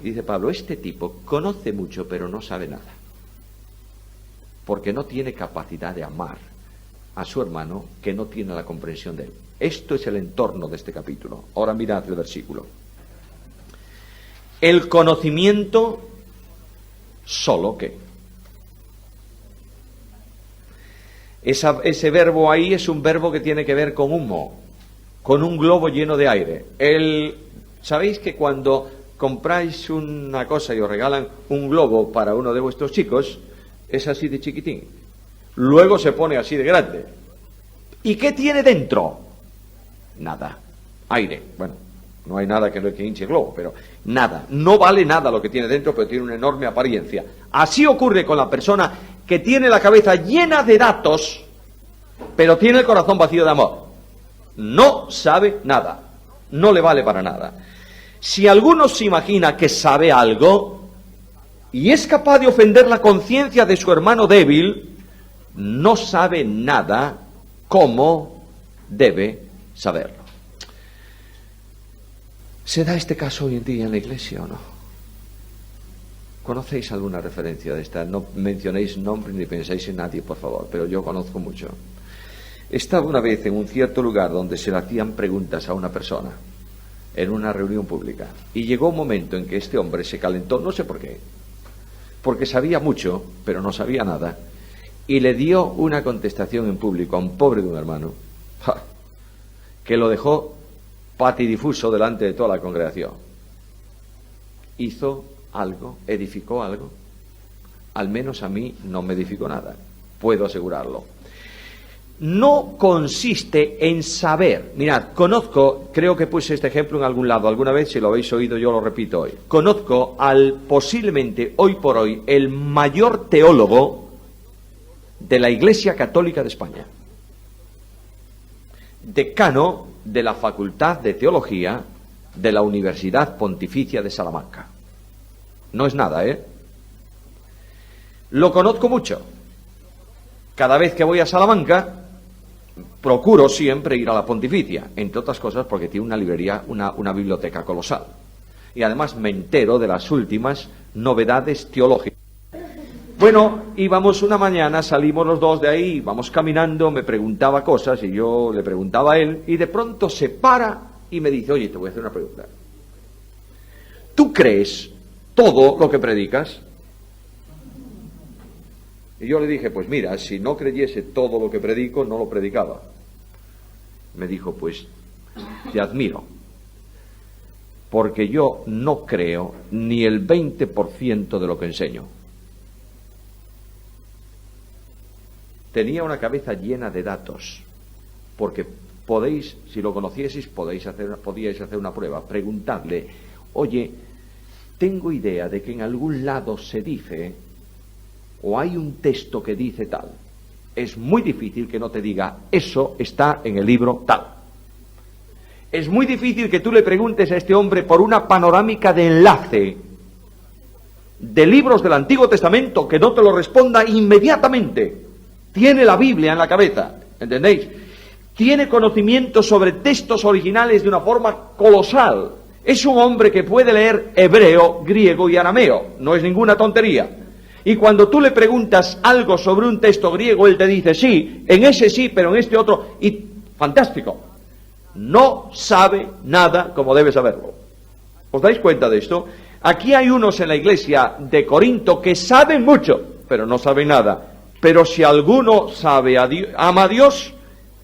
S1: Y dice Pablo, este tipo conoce mucho pero no sabe nada. Porque no tiene capacidad de amar a su hermano que no tiene la comprensión de él. Esto es el entorno de este capítulo. Ahora mirad el versículo. El conocimiento solo que. Ese verbo ahí es un verbo que tiene que ver con humo, con un globo lleno de aire. ¿Sabéis que cuando compráis una cosa y os regalan un globo para uno de vuestros chicos, es así de chiquitín? Luego se pone así de grande. ¿Y qué tiene dentro? Nada. Aire. Bueno, no hay nada que hinche el globo, pero nada. No vale nada lo que tiene dentro, pero tiene una enorme apariencia. Así ocurre con la persona que tiene la cabeza llena de datos, pero tiene el corazón vacío de amor. No sabe nada. No le vale para nada. Si alguno se imagina que sabe algo y es capaz de ofender la conciencia de su hermano débil, no sabe nada como debe saberlo. ¿Se da este caso hoy en día en la iglesia o no? ¿Conocéis alguna referencia de esta? No mencionéis nombre ni penséis en nadie, por favor, pero yo conozco mucho. Estaba una vez en un cierto lugar donde se le hacían preguntas a una persona, en una reunión pública, y llegó un momento en que este hombre se calentó, no sé por qué, porque sabía mucho, pero no sabía nada, y le dio una contestación en público a un pobre de un hermano, que lo dejó patidifuso delante de toda la congregación. ¿Hizo algo? ¿Edificó algo? Al menos a mí no me edificó nada, puedo asegurarlo. No consiste en saber. Mirad, conozco, creo que puse este ejemplo en algún lado, alguna vez, si lo habéis oído yo lo repito hoy. Conozco al posiblemente hoy por hoy el mayor teólogo de la Iglesia Católica de España, decano de la Facultad de Teología de la Universidad Pontificia de Salamanca. No es nada, ¿eh? Lo conozco mucho. Cada vez que voy a Salamanca procuro siempre ir a la Pontificia, entre otras cosas porque tiene una librería, una biblioteca colosal. Y además me entero de las últimas novedades teológicas. Bueno, íbamos una mañana, salimos los dos de ahí, vamos caminando, me preguntaba cosas y yo le preguntaba a él, y de pronto se para y me dice, oye, te voy a hacer una pregunta. ¿Tú crees todo lo que predicas? Y yo le dije, pues mira, si no creyese todo lo que predico, no lo predicaba. Me dijo, pues te admiro, porque yo no creo ni el 20% de lo que enseño. Tenía una cabeza llena de datos, porque podéis, si lo conocieseis, podíais hacer una prueba, preguntarle, oye, tengo idea de que en algún lado se dice, o hay un texto que dice tal. Es muy difícil que no te diga, eso está en el libro tal. Es muy difícil que tú le preguntes a este hombre por una panorámica de enlace de libros del Antiguo Testamento que no te lo responda inmediatamente. Tiene la Biblia en la cabeza, ¿entendéis? Tiene conocimiento sobre textos originales de una forma colosal. Es un hombre que puede leer hebreo, griego y arameo. No es ninguna tontería. Y cuando tú le preguntas algo sobre un texto griego, él te dice, sí, en ese sí, pero en este otro, y fantástico. No sabe nada como debe saberlo. ¿Os dais cuenta de esto? Aquí hay unos en la iglesia de Corinto que saben mucho, pero no saben nada. Pero si alguno sabe ama a Dios,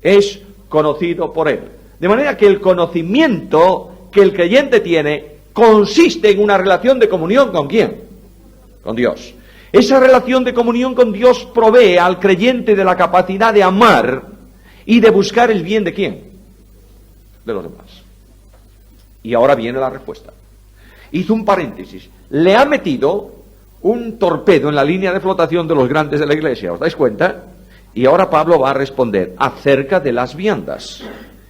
S1: es conocido por él. De manera que el conocimiento que el creyente tiene consiste en una relación de comunión ¿con quién? Con Dios. Esa relación de comunión con Dios provee al creyente de la capacidad de amar y de buscar el bien de ¿quién? De los demás. Y ahora viene la respuesta. Hizo un paréntesis. Le ha metido un torpedo en la línea de flotación de los grandes de la iglesia, ¿os dais cuenta? Y ahora Pablo va a responder acerca de las viandas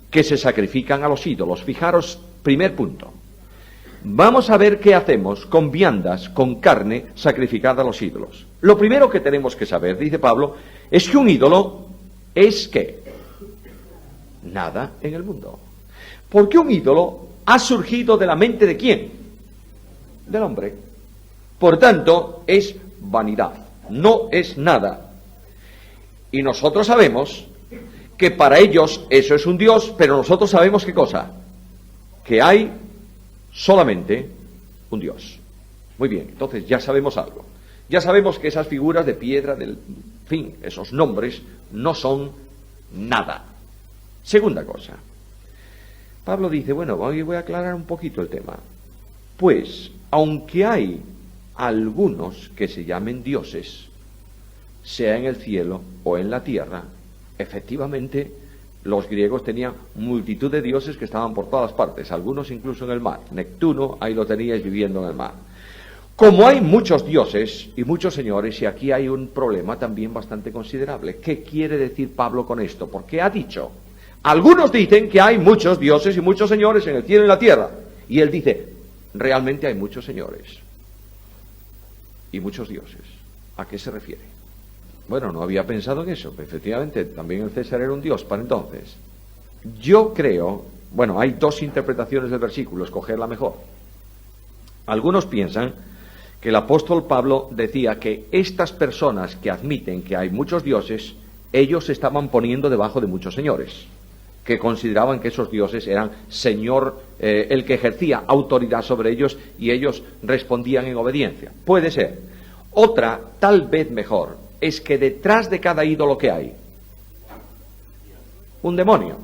S1: que se sacrifican a los ídolos. Fijaros, primer punto. Vamos a ver qué hacemos con viandas, con carne sacrificada a los ídolos. Lo primero que tenemos que saber, dice Pablo, es que un ídolo es ¿qué? Nada en el mundo. Porque un ídolo ha surgido de la mente ¿de quién? Del hombre. Por tanto, es vanidad, no es nada. Y nosotros sabemos que para ellos eso es un Dios, pero nosotros sabemos ¿qué cosa? Que hay solamente un Dios. Muy bien, entonces ya sabemos algo. Ya sabemos que esas figuras de piedra, en fin, esos nombres, no son nada. Segunda cosa. Pablo dice, bueno, hoy voy a aclarar un poquito el tema. Pues, aunque hay algunos que se llamen dioses, sea en el cielo o en la tierra, efectivamente los griegos tenían multitud de dioses que estaban por todas partes, algunos incluso en el mar. Neptuno, ahí lo teníais viviendo en el mar. Como hay muchos dioses y muchos señores, y aquí hay un problema también bastante considerable. ¿Qué quiere decir Pablo con esto? Porque ha dicho, algunos dicen que hay muchos dioses y muchos señores en el cielo y en la tierra. Y él dice, realmente hay muchos señores y muchos dioses. ¿A qué se refiere? Bueno, no había pensado en eso. Efectivamente, también el César era un dios para entonces. Yo creo, bueno, hay dos interpretaciones del versículo, escoger la mejor. Algunos piensan que el apóstol Pablo decía que estas personas que admiten que hay muchos dioses, ellos se estaban poniendo debajo de muchos señores, que consideraban que esos dioses eran señor, el que ejercía autoridad sobre ellos y ellos respondían en obediencia. Puede ser. Otra, tal vez mejor, es que detrás de cada ídolo que hay un demonio.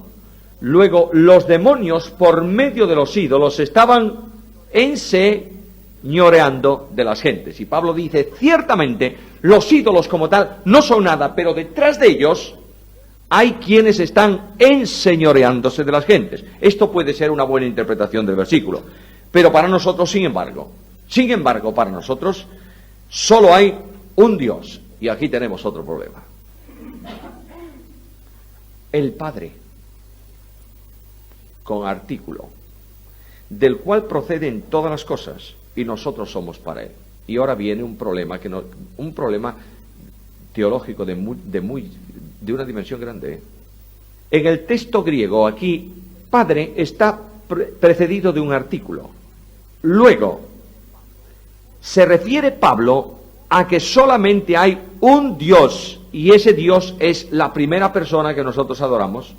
S1: Luego, los demonios, por medio de los ídolos, estaban enseñoreando de las gentes. Y Pablo dice, ciertamente, los ídolos como tal no son nada, pero detrás de ellos hay quienes están enseñoreándose de las gentes. Esto puede ser una buena interpretación del versículo. Pero para nosotros, sin embargo, para nosotros, solo hay un Dios. Y aquí tenemos otro problema. El Padre, con artículo, del cual proceden todas las cosas, y nosotros somos para Él. Y ahora viene un problema, un problema teológico de una dimensión grande. En el texto griego, aquí, Padre está precedido de un artículo. Luego, se refiere Pablo a que solamente hay un Dios, y ese Dios es la primera persona que nosotros adoramos,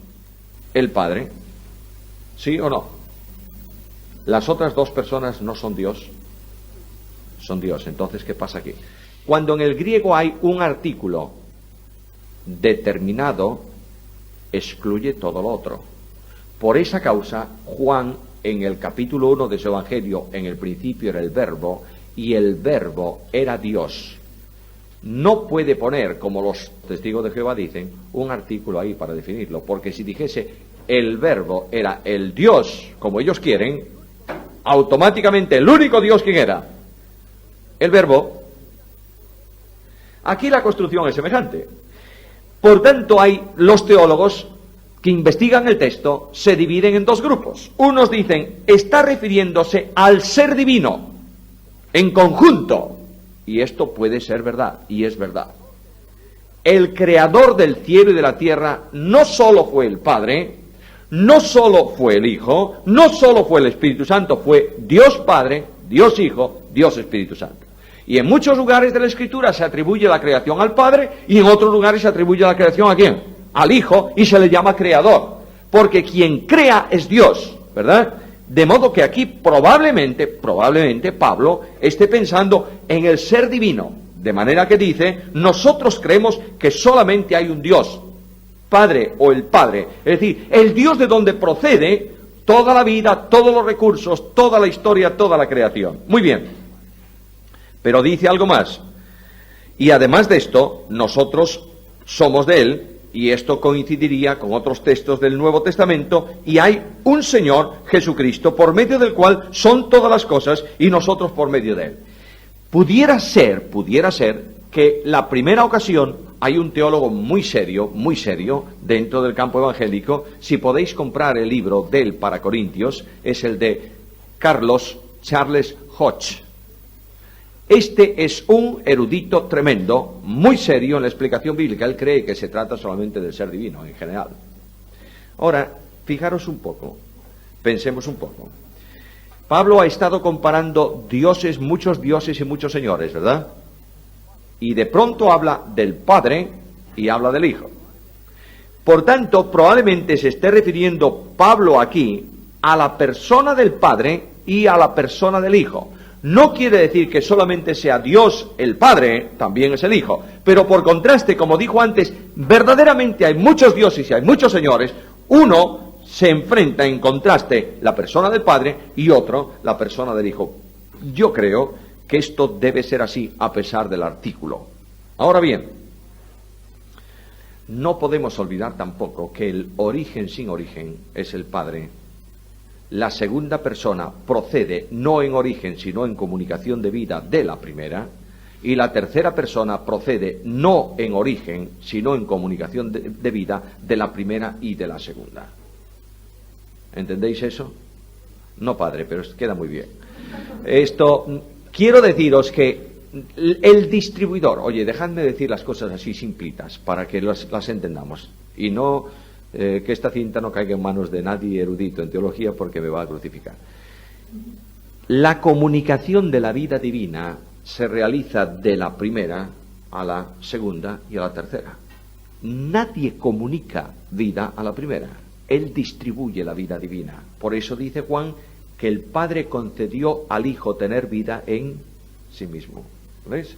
S1: el Padre. ¿Sí o no? Las otras dos personas no son Dios, son Dios. Entonces, ¿qué pasa aquí? Cuando en el griego hay un artículo determinado, excluye todo lo otro. Por esa causa, Juan, en el capítulo 1 de su Evangelio, en el principio era el Verbo, y el Verbo era Dios. No puede poner, como los testigos de Jehová dicen, un artículo ahí para definirlo, porque si dijese el Verbo era el Dios, como ellos quieren, automáticamente el único Dios, ¿quién era? El Verbo. Aquí la construcción es semejante. Por tanto, hay los teólogos que investigan el texto, se dividen en dos grupos. Unos dicen, está refiriéndose al ser divino en conjunto, y esto puede ser verdad, y es verdad. El creador del cielo y de la tierra no solo fue el Padre, no solo fue el Hijo, no solo fue el Espíritu Santo, fue Dios Padre, Dios Hijo, Dios Espíritu Santo. Y en muchos lugares de la Escritura se atribuye la creación al Padre, y en otros lugares se atribuye la creación ¿a quién? Al Hijo, y se le llama creador, porque quien crea es Dios, ¿verdad? De modo que aquí probablemente Pablo esté pensando en el ser divino, de manera que dice, nosotros creemos que solamente hay un Dios, Padre o el Padre, es decir, el Dios de donde procede toda la vida, todos los recursos, toda la historia, toda la creación. Muy bien, pero dice algo más. Y además de esto, nosotros somos de Él, y esto coincidiría con otros textos del Nuevo Testamento, y hay un Señor, Jesucristo, por medio del cual son todas las cosas, y nosotros por medio de Él. Pudiera ser que la primera ocasión, hay un teólogo muy serio, dentro del campo evangélico. Si podéis comprar el libro de él para Corintios, es el de Charles Hodge. Este es un erudito tremendo, muy serio en la explicación bíblica. Él cree que se trata solamente del ser divino en general. Ahora, fijaros un poco, pensemos un poco. Pablo ha estado comparando dioses, muchos dioses y muchos señores, ¿verdad? Y de pronto habla del Padre y habla del Hijo. Por tanto, probablemente se esté refiriendo Pablo aquí a la persona del Padre y a la persona del Hijo. No quiere decir que solamente sea Dios el Padre, también es el Hijo. Pero por contraste, como dijo antes, verdaderamente hay muchos dioses y hay muchos señores. Uno se enfrenta en contraste la persona del Padre y otro la persona del Hijo. Yo creo que esto debe ser así a pesar del artículo. Ahora bien, no podemos olvidar tampoco que el origen sin origen es el Padre. La segunda persona procede no en origen sino en comunicación de vida de la primera, y la tercera persona procede no en origen sino en comunicación de vida de la primera y de la segunda. ¿Entendéis eso? No, padre, pero queda muy bien. Quiero deciros que el distribuidor, oye, dejadme decir las cosas así simplitas para que las entendamos, y no que esta cinta no caiga en manos de nadie erudito en teología porque me va a crucificar. La comunicación de la vida divina se realiza de la primera a la segunda y a la tercera. Nadie comunica vida a la primera, Él distribuye la vida divina. Por eso dice Juan que el Padre concedió al Hijo tener vida en sí mismo. ¿Ves?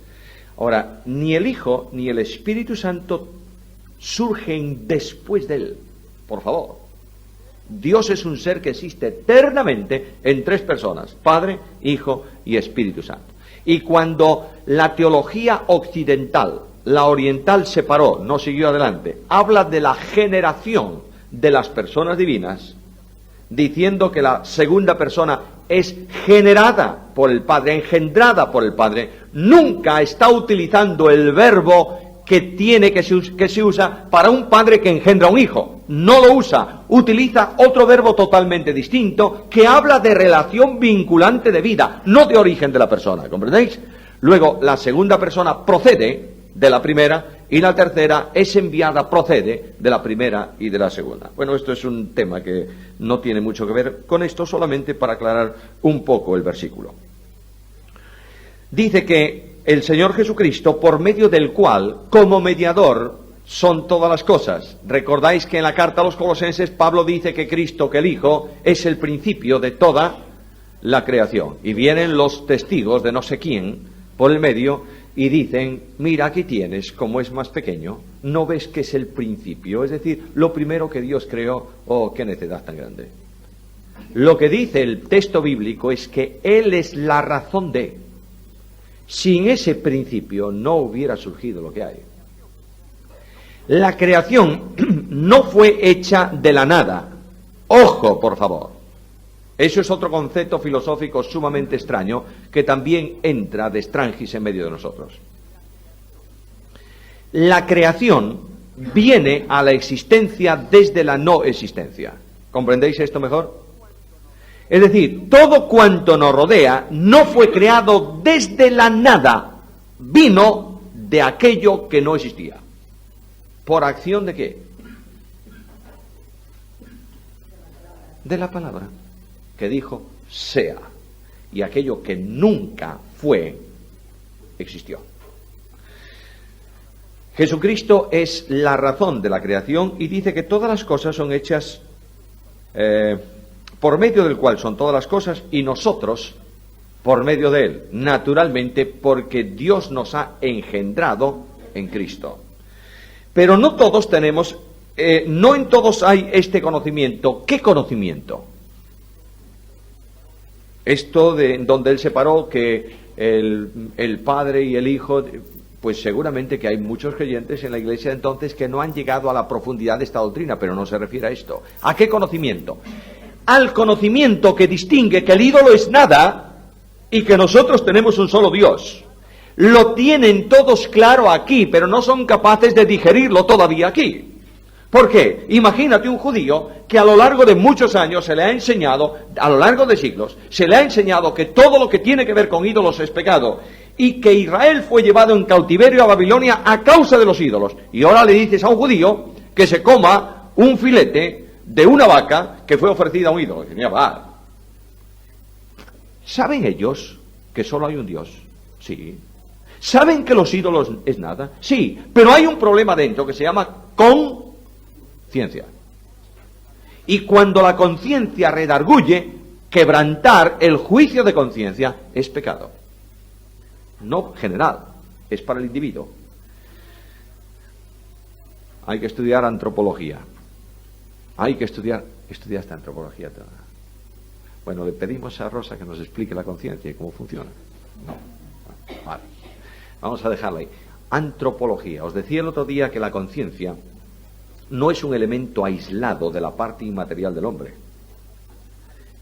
S1: Ahora, ni el Hijo ni el Espíritu Santo surgen después de Él. Por favor. Dios es un ser que existe eternamente en tres personas: Padre, Hijo y Espíritu Santo. Y cuando la teología occidental, la oriental se paró, no siguió adelante, habla de la generación de las personas divinas, diciendo que la segunda persona es generada por el Padre, engendrada por el Padre, nunca está utilizando el verbo que se usa para un padre que engendra a un hijo. No lo usa, utiliza otro verbo totalmente distinto que habla de relación vinculante de vida, no de origen de la persona, ¿comprendéis? Luego, la segunda persona procede de la primera y la tercera es enviada, procede de la primera y de la segunda. Bueno, esto es un tema que no tiene mucho que ver con esto, solamente para aclarar un poco el versículo. Dice que el Señor Jesucristo, por medio del cual, como mediador, son todas las cosas. Recordáis que en la carta a los Colosenses Pablo dice que Cristo, que el Hijo, es el principio de toda la creación. Y vienen los testigos de no sé quién por el medio y dicen: mira, aquí tienes, como es más pequeño, ¿no ves que es el principio? Es decir, lo primero que Dios creó. ¡Oh, qué necedad tan grande! Lo que dice el texto bíblico es que Él es la razón de. Sin ese principio no hubiera surgido lo que hay. La creación no fue hecha de la nada. Ojo, por favor. Eso es otro concepto filosófico sumamente extraño que también entra de extranjis en medio de nosotros. La creación viene a la existencia desde la no existencia. ¿Comprendéis esto mejor? Es decir, todo cuanto nos rodea no fue creado desde la nada, vino de aquello que no existía. ¿Por acción de qué? De la palabra, que dijo sea, y aquello que nunca fue, existió. Jesucristo es la razón de la creación y dice que todas las cosas son hechas por medio del cual son todas las cosas, y nosotros por medio de Él, naturalmente, porque Dios nos ha engendrado en Cristo. Pero no todos tenemos, no en todos hay este conocimiento. ¿Qué conocimiento? Esto de donde Él separó que el Padre y el Hijo, Pues seguramente que hay muchos creyentes en la iglesia entonces que no han llegado a la profundidad de esta doctrina, pero no se refiere a esto. ¿A qué conocimiento? Al conocimiento que distingue que el ídolo es nada y que nosotros tenemos un solo Dios. Lo tienen todos claro aquí, pero no son capaces de digerirlo todavía aquí. ¿Por qué? Imagínate un judío que a lo largo de muchos años se le ha enseñado, a lo largo de siglos, se le ha enseñado que todo lo que tiene que ver con ídolos es pecado, y que Israel fue llevado en cautiverio a Babilonia a causa de los ídolos. Y ahora le dices a un judío que se coma un filete de una vaca que fue ofrecida a un ídolo. Y ya va. ¿Saben ellos que solo hay un Dios? Sí. ¿Saben que los ídolos es nada? Sí. Pero hay un problema dentro que se llama conciencia. Y cuando la conciencia redarguye, quebrantar el juicio de conciencia es pecado. No general, es para el individuo. Hay que estudiar antropología. Hay que estudiar esta antropología toda. Bueno, le pedimos a Rosa que nos explique la conciencia y cómo funciona. No. Vale. Vamos a dejarla ahí. Antropología. Os decía el otro día que la conciencia no es un elemento aislado de la parte inmaterial del hombre,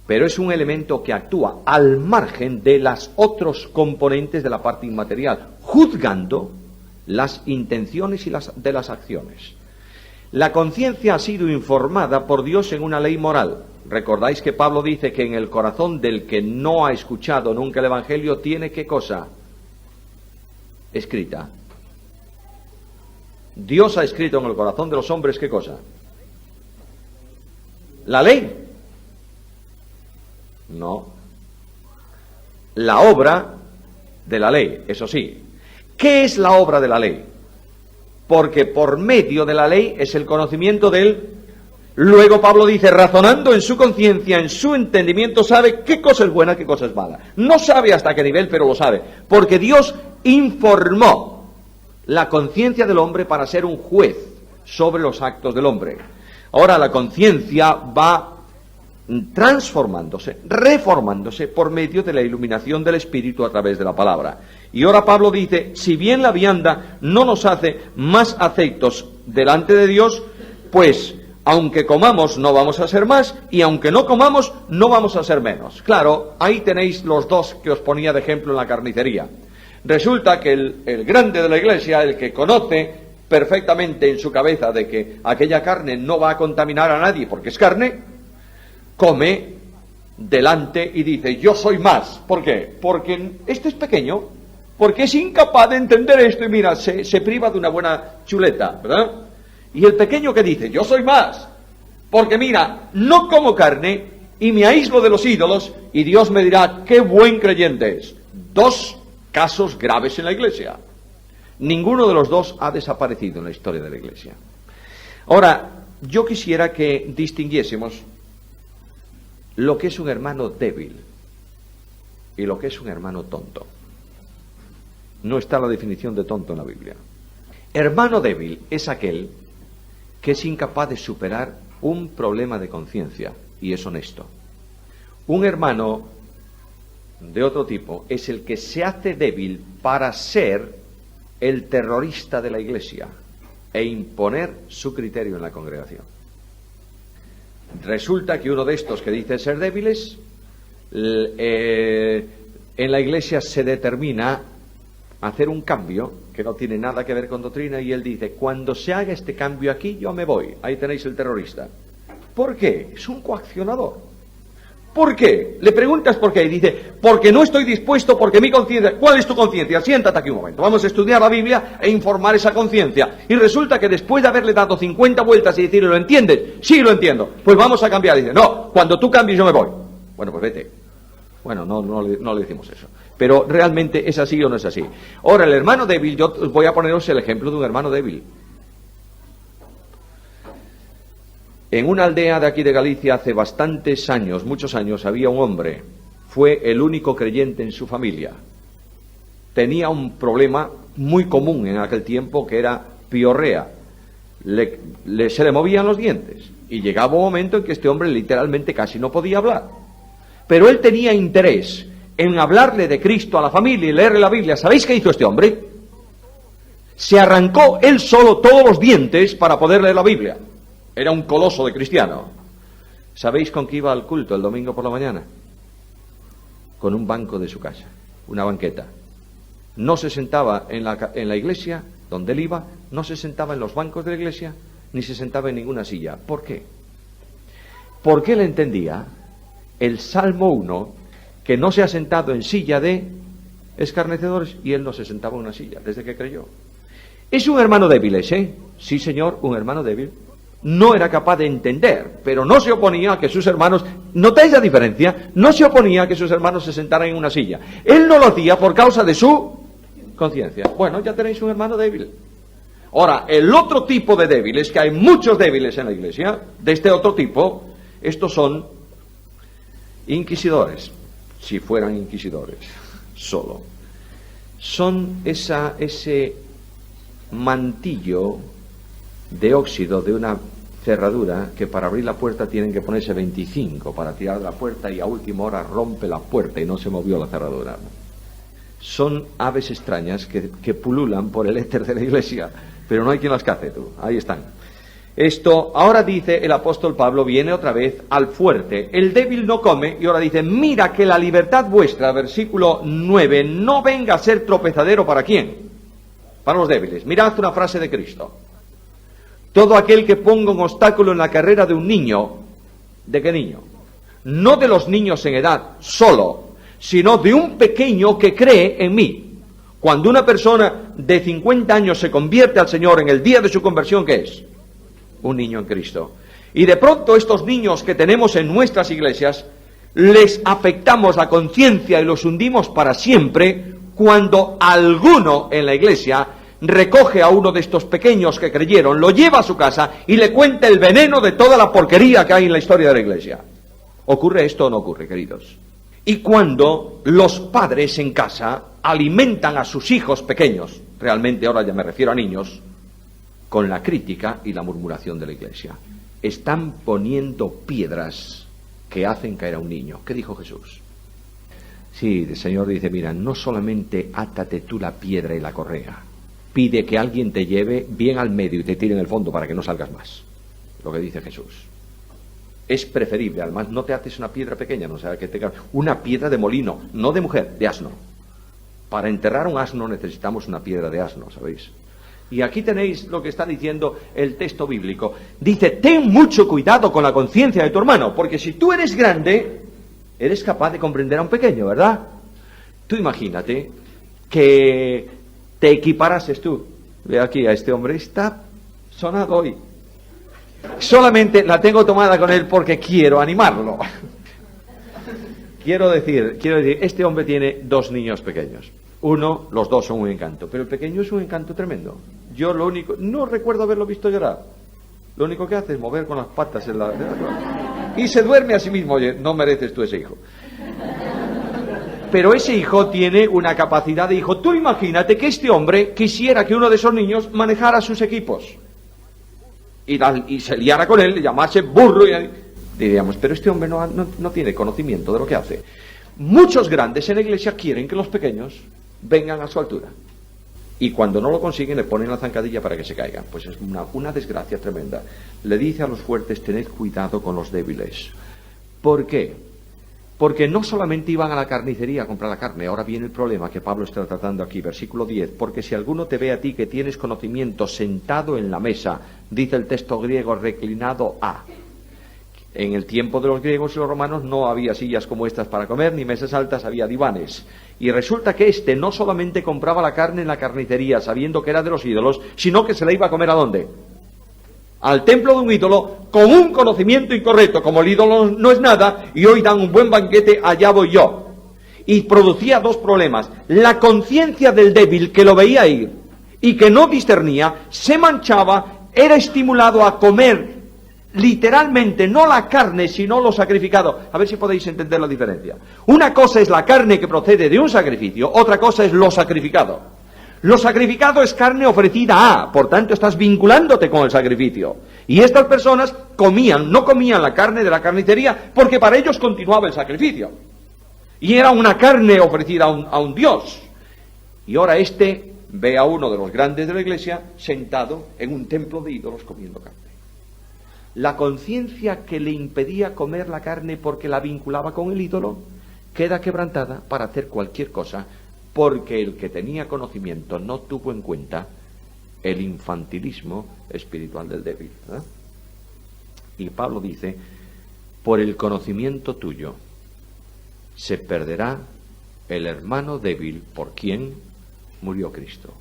S1: pero es un elemento que actúa al margen de los otros componentes de la parte inmaterial, juzgando las intenciones y de las acciones. La conciencia ha sido informada por Dios en una ley moral. Recordáis que Pablo dice que en el corazón del que no ha escuchado nunca el Evangelio tiene ¿qué cosa? Escrita. Dios ha escrito en el corazón de los hombres ¿qué cosa? ¿La ley? No. La obra de la ley, eso sí. ¿Qué es la obra de la ley? Porque por medio de la ley es el conocimiento de él. Luego Pablo dice, razonando en su conciencia, en su entendimiento, sabe qué cosa es buena, qué cosa es mala. No sabe hasta qué nivel, pero lo sabe. Porque Dios informó la conciencia del hombre para ser un juez sobre los actos del hombre. Ahora la conciencia va transformándose, reformándose por medio de la iluminación del Espíritu a través de la palabra. Y ahora Pablo dice, si bien la vianda no nos hace más aceptos delante de Dios, pues aunque comamos no vamos a ser más, y aunque no comamos no vamos a ser menos. Claro, ahí tenéis los dos que os ponía de ejemplo en la carnicería. Resulta que el grande de la iglesia, el que conoce perfectamente en su cabeza de que aquella carne no va a contaminar a nadie porque es carne, come delante y dice, yo soy más. ¿Por qué? Porque este es pequeño, porque es incapaz de entender esto y mira, se priva de una buena chuleta, ¿verdad? Y el pequeño que dice, yo soy más, porque mira, no como carne y me aíslo de los ídolos y Dios me dirá, qué buen creyente es. Dos casos graves en la iglesia. Ninguno de los dos ha desaparecido en la historia de la iglesia. Ahora, yo quisiera que distinguiésemos lo que es un hermano débil y lo que es un hermano tonto. No está la definición de tonto en la Biblia. Hermano débil es aquel que es incapaz de superar un problema de conciencia y es honesto. Un hermano de otro tipo es el que se hace débil para ser el terrorista de la iglesia e imponer su criterio en la congregación. Resulta que uno de estos que dice ser débiles, en la iglesia se determina hacer un cambio que no tiene nada que ver con doctrina y él dice, cuando se haga este cambio aquí yo me voy. Ahí tenéis el terrorista. ¿Por qué? Es un coaccionador. ¿Por qué? Le preguntas por qué y dice, porque no estoy dispuesto, porque mi conciencia... ¿Cuál es tu conciencia? Siéntate aquí un momento. Vamos a estudiar la Biblia e informar esa conciencia. Y resulta que después de haberle dado 50 vueltas y decirle, ¿lo entiendes? Sí, lo entiendo. Pues vamos a cambiar. Y dice, no, cuando tú cambies yo me voy. Bueno, pues vete. Bueno, no le decimos eso. Pero realmente es así o no es así. Ahora, el hermano débil, yo voy a poneros el ejemplo de un hermano débil. En una aldea de aquí de Galicia hace bastantes años, muchos años, había un hombre, fue el único creyente en su familia. Tenía un problema muy común en aquel tiempo que era piorrea. Se le movían los dientes y llegaba un momento en que este hombre literalmente casi no podía hablar. Pero él tenía interés en hablarle de Cristo a la familia y leerle la Biblia. ¿Sabéis qué hizo este hombre? Se arrancó él solo todos los dientes para poder leer la Biblia. Era un coloso de cristiano. ¿Sabéis con qué iba al culto el domingo por la mañana? Con un banco de su casa, una banqueta. No se sentaba en la iglesia donde él iba, no se sentaba en los bancos de la iglesia, ni se sentaba en ninguna silla. ¿Por qué? Porque él entendía el Salmo 1, que no se ha sentado en silla de escarnecedores, y él no se sentaba en una silla desde que creyó. Es un hermano débil ese, sí señor, un hermano débil. No era capaz de entender, pero no se oponía a que sus hermanos, ¿notáis la diferencia? No se oponía a que sus hermanos se sentaran en una silla. Él no lo hacía por causa de su conciencia. Bueno, ya tenéis un hermano débil. Ahora, el otro tipo de débiles, que hay muchos débiles en la iglesia, de este otro tipo, estos son inquisidores, si fueran inquisidores, solo. Son ese mantillo de óxido de una cerradura que para abrir la puerta tienen que ponerse 25 para tirar de la puerta, y a última hora rompe la puerta y no se movió la cerradura. Son aves extrañas que pululan por el éter de la iglesia, pero no hay quien las cace, tú. Ahí están. Esto, ahora dice el apóstol Pablo, viene otra vez al fuerte. El débil no come, y ahora dice, mira que la libertad vuestra, versículo 9, no venga a ser tropezadero ¿para quién? Para los débiles. Mirad una frase de Cristo. Todo aquel que ponga un obstáculo en la carrera de un niño, ¿de qué niño? No de los niños en edad solo, sino de un pequeño que cree en mí. Cuando una persona de 50 años se convierte al Señor en el día de su conversión, ¿qué es? Un niño en Cristo. Y de pronto estos niños que tenemos en nuestras iglesias, les afectamos la conciencia y los hundimos para siempre cuando alguno en la iglesia recoge a uno de estos pequeños que creyeron, lo lleva a su casa y le cuenta el veneno de toda la porquería que hay en la historia de la iglesia. ¿Ocurre esto o no ocurre, queridos? Y cuando los padres en casa alimentan a sus hijos pequeños, realmente ahora ya me refiero a niños, con la crítica y la murmuración de la iglesia, están poniendo piedras que hacen caer a un niño. ¿Qué dijo Jesús? Sí, el Señor dice, mira, no solamente átate tú la piedra y la correa, pide que alguien te lleve bien al medio y te tire en el fondo para que no salgas más. Lo que dice Jesús. Es preferible, además, no te haces una piedra pequeña, no sea que te una piedra de molino, no de mujer, de asno. Para enterrar un asno necesitamos una piedra de asno, ¿sabéis? Y aquí tenéis lo que está diciendo el texto bíblico. Dice, ten mucho cuidado con la conciencia de tu hermano, porque si tú eres grande, eres capaz de comprender a un pequeño, ¿verdad? Tú imagínate que te equiparases tú. Ve aquí a este hombre, está sonado hoy. Solamente la tengo tomada con él porque quiero animarlo. Quiero decir, este hombre tiene 2 niños pequeños. Uno, los 2 son un encanto, pero el pequeño es un encanto tremendo. Yo no recuerdo haberlo visto llorar. Lo único que hace es mover con las patas y se duerme a sí mismo. Oye, no mereces tú ese hijo. Pero ese hijo tiene una capacidad de hijo. Tú imagínate que este hombre quisiera que uno de esos niños manejara sus equipos y se liara con él, le llamase burro y diríamos, pero este hombre no tiene conocimiento de lo que hace. Muchos grandes en la iglesia quieren que los pequeños vengan a su altura, y cuando no lo consiguen le ponen la zancadilla para que se caigan. Pues es una desgracia tremenda. Le dice a los fuertes, tened cuidado con los débiles. ¿Por qué? Porque no solamente iban a la carnicería a comprar la carne. Ahora viene el problema que Pablo está tratando aquí, versículo 10. Porque si alguno te ve a ti que tienes conocimiento sentado en la mesa, dice el texto griego, reclinado a. En el tiempo de los griegos y los romanos no había sillas como estas para comer, ni mesas altas, había divanes. Y resulta que este no solamente compraba la carne en la carnicería, sabiendo que era de los ídolos, sino que se la iba a comer ¿a dónde? Al templo de un ídolo, con un conocimiento incorrecto, como el ídolo no es nada, y hoy dan un buen banquete, allá voy yo. Y producía 2 problemas. La conciencia del débil que lo veía ir, y que no discernía, se manchaba, era estimulado a comer literalmente no la carne, sino lo sacrificado. A ver si podéis entender la diferencia. Una cosa es la carne que procede de un sacrificio, otra cosa es lo sacrificado. Lo sacrificado es carne ofrecida a, por tanto estás vinculándote con el sacrificio. Y estas personas no comían la carne de la carnicería, porque para ellos continuaba el sacrificio. Y era una carne ofrecida a un Dios. Y ahora este ve a uno de los grandes de la iglesia sentado en un templo de ídolos comiendo carne. La conciencia que le impedía comer la carne porque la vinculaba con el ídolo queda quebrantada para hacer cualquier cosa, porque el que tenía conocimiento no tuvo en cuenta el infantilismo espiritual del débil, ¿verdad? Y Pablo dice: por el conocimiento tuyo se perderá el hermano débil por quien murió Cristo.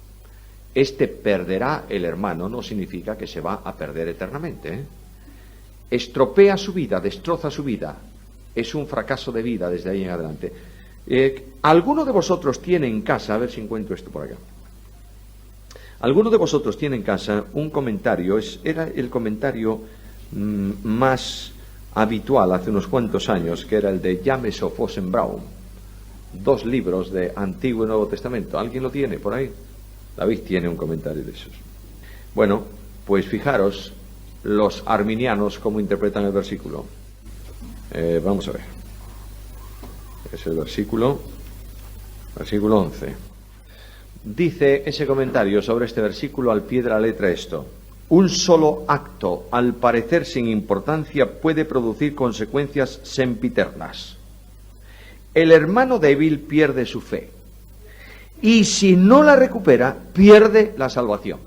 S1: Este perderá el hermano no significa que se va a perder eternamente, ¿eh? Estropea su vida, destroza su vida, es un fracaso de vida desde ahí en adelante. ¿Alguno de vosotros tiene en casa, a ver si encuentro esto por acá, alguno de vosotros tiene en casa un comentario, era el comentario más habitual hace unos cuantos años, que era el de James of Ossenbraun, 2 libros de Antiguo y Nuevo Testamento? ¿Alguien lo tiene por ahí? David tiene un comentario de esos. Bueno, pues fijaros los arminianos cómo interpretan el versículo. Vamos a ver. Es el versículo 11. Dice ese comentario sobre este versículo al pie de la letra esto: un solo acto, al parecer sin importancia, puede producir consecuencias sempiternas. El hermano débil pierde su fe, y si no la recupera, pierde la salvación.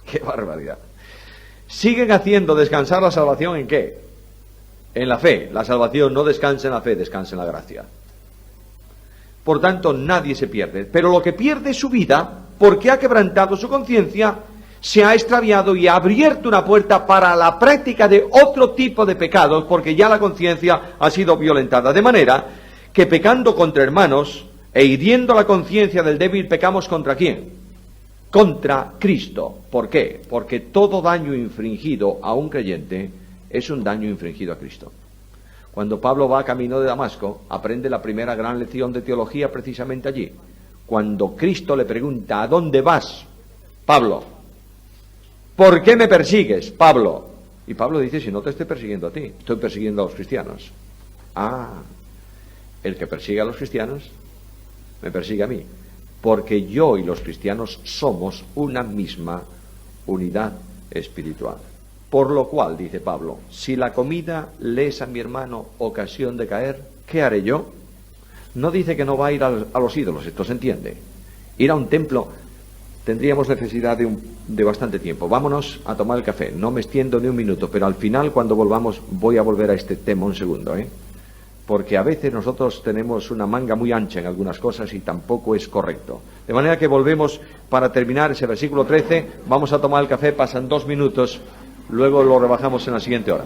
S1: ¡Qué barbaridad! Siguen haciendo descansar la salvación ¿en qué? En la fe. La salvación no descansa en la fe, descansa en la gracia. Por tanto, nadie se pierde. Pero lo que pierde es su vida, porque ha quebrantado su conciencia, se ha extraviado y ha abierto una puerta para la práctica de otro tipo de pecados, porque ya la conciencia ha sido violentada. De manera que pecando contra hermanos e hiriendo la conciencia del débil, pecamos ¿contra quién? Contra Cristo. ¿Por qué? Porque todo daño infringido a un creyente es un daño infringido a Cristo. Cuando Pablo va camino de Damasco, aprende la primera gran lección de teología precisamente allí. Cuando Cristo le pregunta: ¿a dónde vas, Pablo? ¿Por qué me persigues, Pablo? Y Pablo dice: si no te estoy persiguiendo a ti, estoy persiguiendo a los cristianos. Ah, el que persigue a los cristianos me persigue a mí, porque yo y los cristianos somos una misma unidad espiritual. Por lo cual, dice Pablo, si la comida le es a mi hermano ocasión de caer, ¿qué haré yo? No dice que no va a ir a los ídolos, esto se entiende. Ir a un templo tendríamos necesidad de bastante tiempo. Vámonos a tomar el café, no me extiendo ni un minuto, pero al final, cuando volvamos, voy a volver a este tema un segundo, porque a veces nosotros tenemos una manga muy ancha en algunas cosas y tampoco es correcto. De manera que volvemos para terminar ese versículo 13, vamos a tomar el café, pasan 2 minutos, luego lo rebajamos en la siguiente hora.